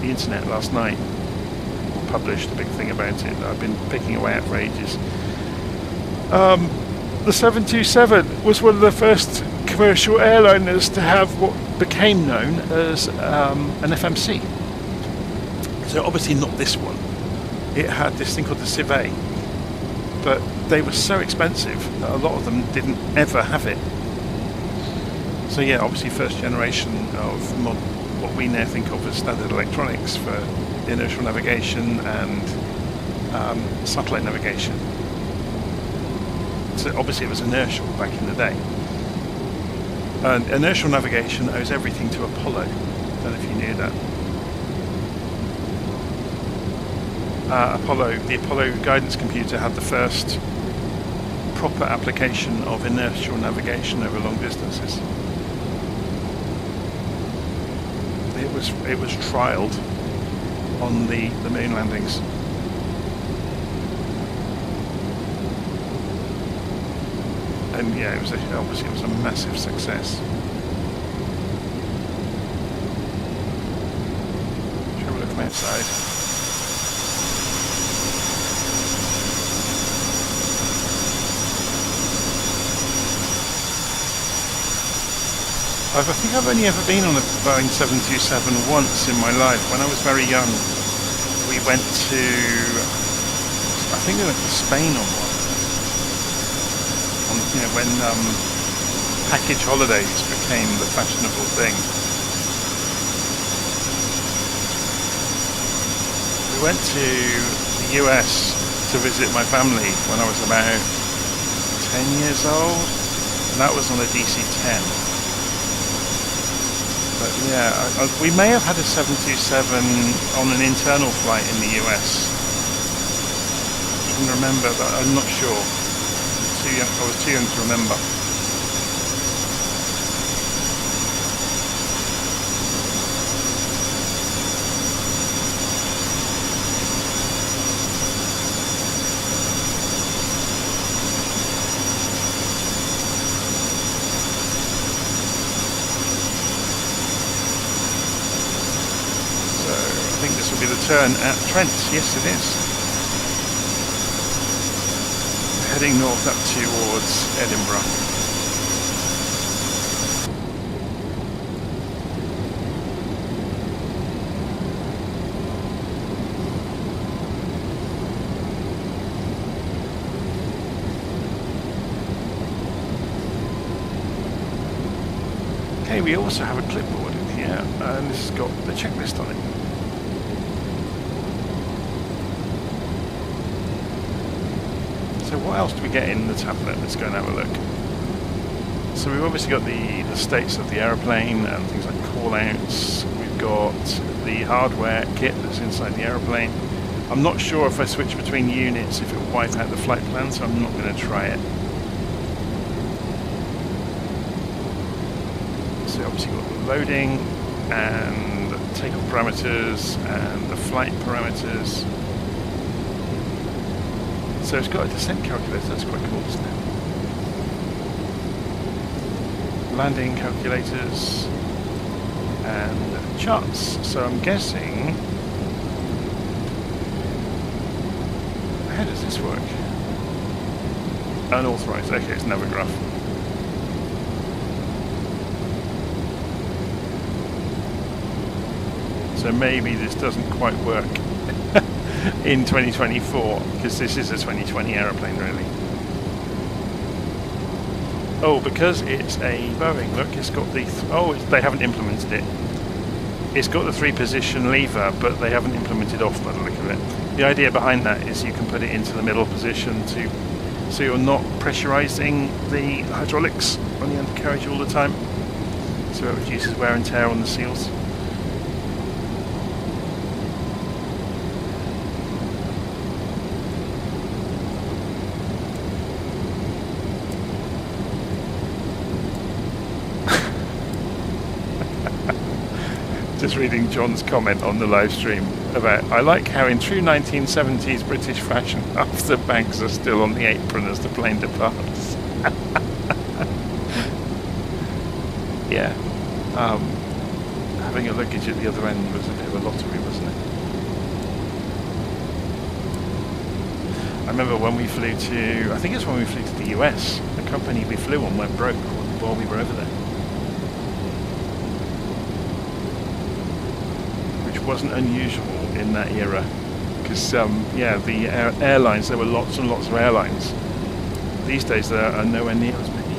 the internet last night, or published a big thing about it that I've been picking away at for ages. The 727 was one of the first commercial airliners to have what became known as an FMC. So obviously not this one. It had this thing called the Civ A, but they were so expensive that a lot of them didn't ever have it. So yeah, obviously first generation of what we now think of as standard electronics for inertial navigation and satellite navigation. So obviously it was inertial back in the day. And inertial navigation owes everything to Apollo. I don't know if you knew that. The Apollo guidance computer had the first proper application of inertial navigation over long distances. It was trialled on the moon landings. And yeah, obviously it was a massive success. Should we look at from outside. I think I've only ever been on a Boeing 727 once in my life. When I was very young, we went to, I think we went to Spain on one. You know, when package holidays became the fashionable thing. We went to the US to visit my family when I was about 10 years old, and that was on a DC-10. But yeah, we may have had a 727 on an internal flight in the US. I can remember that, I'm not sure. I was too young to remember. So I think this will be the turn at Trent. Yes, it is. Heading north up towards Edinburgh. Okay, we also have a clipboard in here, and this has got the checklist on it. So what else do we get in the tablet? Let's go and have a look. So we've obviously got the states of the aeroplane and things like call-outs. We've got the hardware kit that's inside the aeroplane. I'm not sure if I switch between units if it will wipe out the flight plan, so I'm not going to try it. So obviously got the loading and takeoff parameters and the flight parameters. So it's got a descent calculator, that's quite cool, isn't it? Landing calculators and charts. So I'm guessing, how does this work? Unauthorized, okay, it's Navigraph. So maybe this doesn't quite work in 2024, because this is a 2020 aeroplane, really. Oh, because it's a Boeing, look, it's got the... they haven't implemented it. It's got the 3-position lever, but they haven't implemented off by the look of it. The idea behind that is you can put it into the middle position so you're not pressurizing the hydraulics on the undercarriage all the time. So it reduces wear and tear on the seals. Just reading John's comment on the live stream about, I like how in true 1970s British fashion, half the bags are still on the apron as the plane departs. Yeah. Having a luggage at the other end was a bit of a lottery, wasn't it? I remember when we flew to, I think it's when we flew to the US, the company we flew on went broke while we were over there. Wasn't unusual in that era, because the airlines, there were lots and lots of airlines. These days there are nowhere near as many.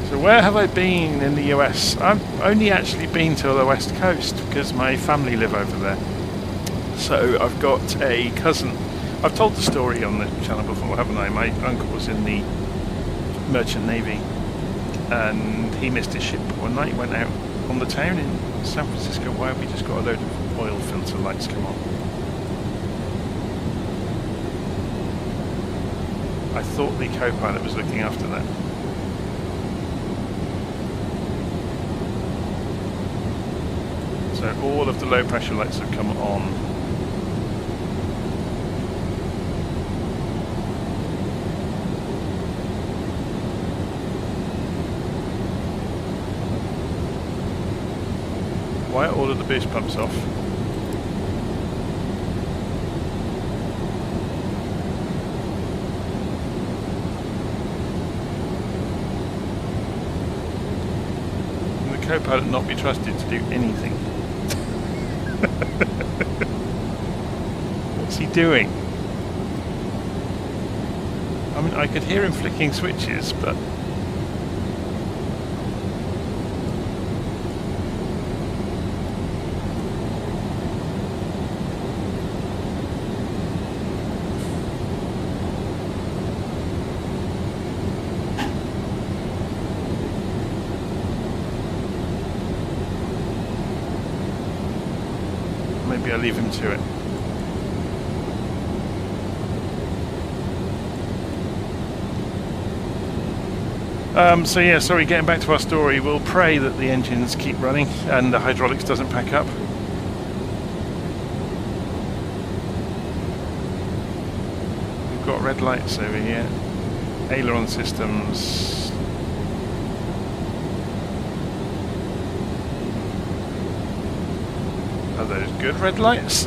So where have I been in the US? I've only actually been to the West Coast because my family live over there. So I've got a cousin. I've told the story on the channel before, haven't I? My uncle was in the Merchant Navy and he missed his ship one night, went out on the town in San Francisco. Why have we just got a load of oil filter lights come on? I thought the co-pilot was looking after that. So all of the low pressure lights have come on. Why are all of the boost pumps off? Can the co-pilot not be trusted to do anything? What's he doing? I mean, I could hear him flicking switches, but... maybe I'll leave him to it. So yeah, sorry, getting back to our story, we'll pray that the engines keep running and the hydraulics doesn't pack up. We've got red lights over here. Aileron systems. Are those good red lights?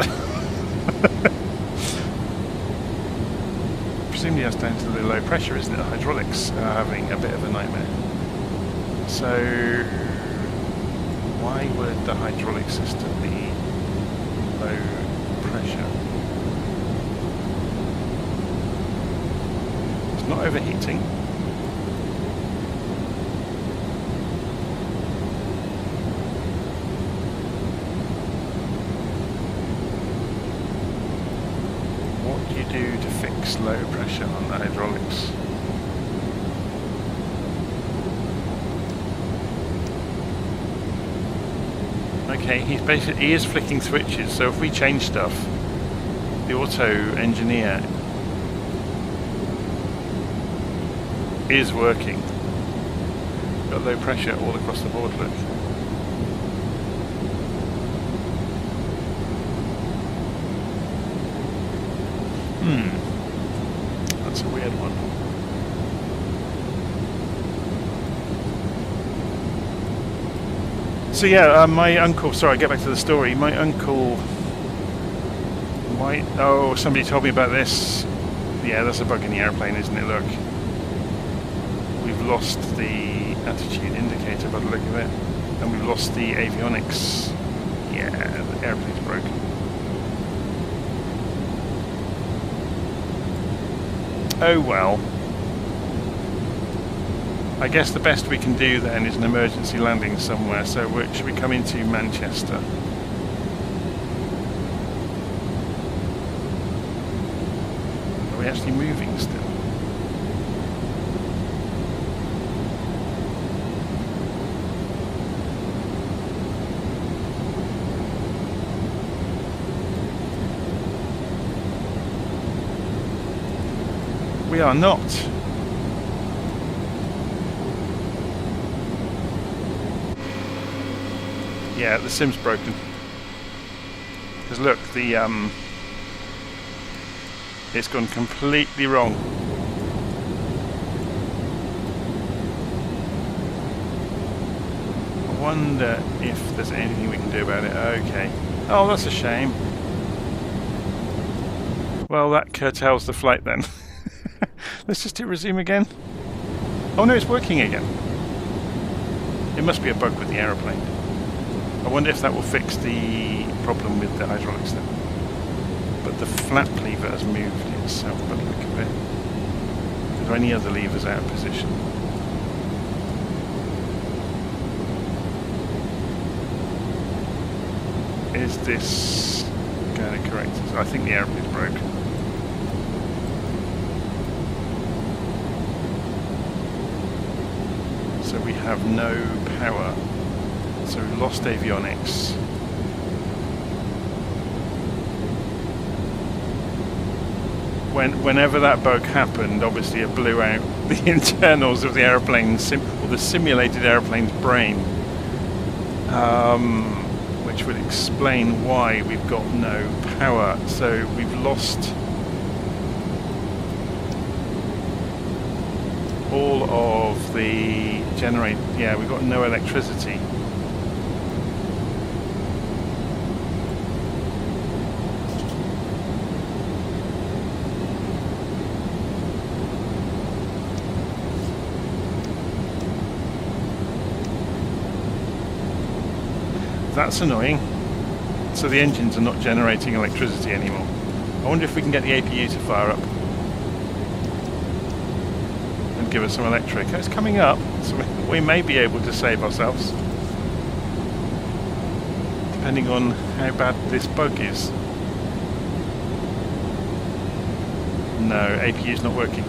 Presumably that's down to the low pressure, isn't it? The hydraulics are having a bit of a nightmare. So why would the hydraulic system be low pressure? It's not overheating. What do you do to fix low pressure on the hydraulics? Okay, he is flicking switches, so if we change stuff, the auto engineer is working. Got low pressure all across the board, look. That's a weird one. So yeah, my uncle, sorry, get back to the story. My uncle oh, somebody told me about this. Yeah, that's a bug in the airplane, isn't it? Look. We've lost the attitude indicator by the look of it. And we've lost the avionics. Yeah, the airplane's broken. Oh well. I guess the best we can do then is an emergency landing somewhere. So should we come into Manchester? Are we actually moving still? We are not. Yeah, the sim's broken. Because look, the it's gone completely wrong. I wonder if there's anything we can do about it. Okay. Oh, that's a shame. Well, that curtails the flight then. Let's just hit resume again. Oh no, it's working again. It must be a bug with the aeroplane. I wonder if that will fix the problem with the hydraulics then. But the flap lever has moved itself by the look of it. Are there any other levers out of position? Is this going to correct us? I think the aeroplane's broken. So we have no power. So we lost avionics. Whenever that bug happened, obviously it blew out the internals of the aeroplane, or the simulated airplane's brain, which would explain why we've got no power. So we've lost all of the generate. Yeah, we've got no electricity. That's annoying. So the engines are not generating electricity anymore. I wonder if we can get the APU to fire up and give us some electric. Oh, it's coming up, so we may be able to save ourselves, depending on how bad this bug is. No, APU's not working.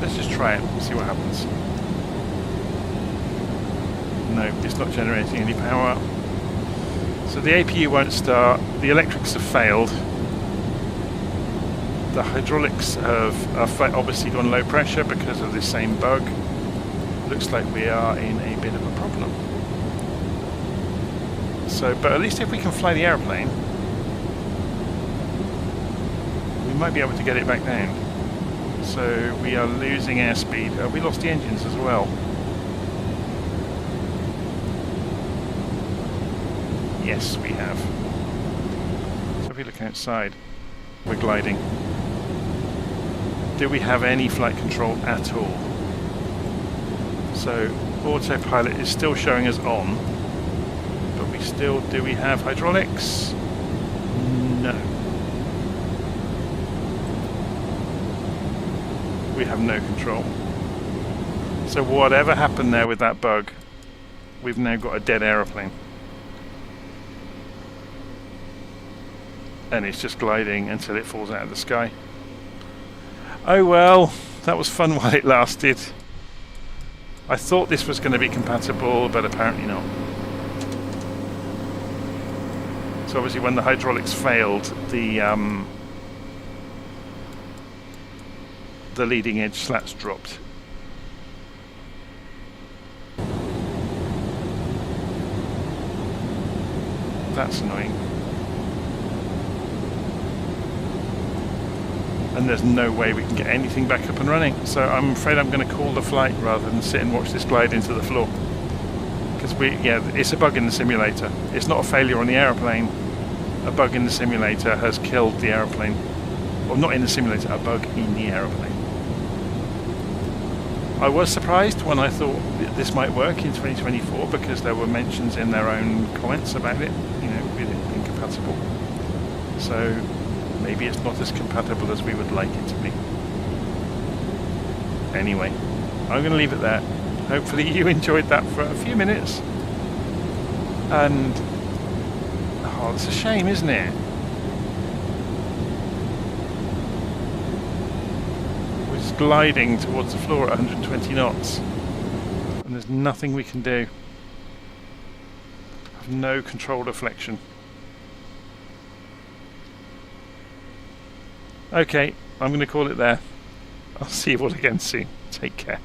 Let's just try it and see what happens. No, it's not generating any power. So the APU won't start. The electrics have failed. The hydraulics have obviously gone low pressure because of this same bug. Looks like we are in a bit of a problem. So, but at least if we can fly the airplane, we might be able to get it back down. So we are losing airspeed. We lost the engines as well. Yes, we have. So if we look outside, we're gliding. Do we have any flight control at all? So autopilot is still showing us on, but do we have hydraulics? No. We have no control. So whatever happened there with that bug, we've now got a dead aeroplane. And it's just gliding until it falls out of the sky. Oh well, that was fun while it lasted. I thought this was going to be compatible, but apparently not. So obviously when the hydraulics failed, the leading edge slats dropped. That's annoying. And there's no way we can get anything back up and running. So I'm afraid I'm going to call the flight rather than sit and watch this glide into the floor. Because it's a bug in the simulator. It's not a failure on the aeroplane. A bug in the simulator has killed the aeroplane. Well, not in the simulator, a bug in the aeroplane. I was surprised when I thought this might work in 2024 because there were mentions in their own comments about it, with it being compatible. So maybe it's not as compatible as we would like it to be. Anyway, I'm going to leave it there. Hopefully you enjoyed that for a few minutes. And it's a shame, isn't it? We're just gliding towards the floor at 120 knots. And there's nothing we can do. I have no control deflection. Okay, I'm going to call it there. I'll see you all again soon. Take care.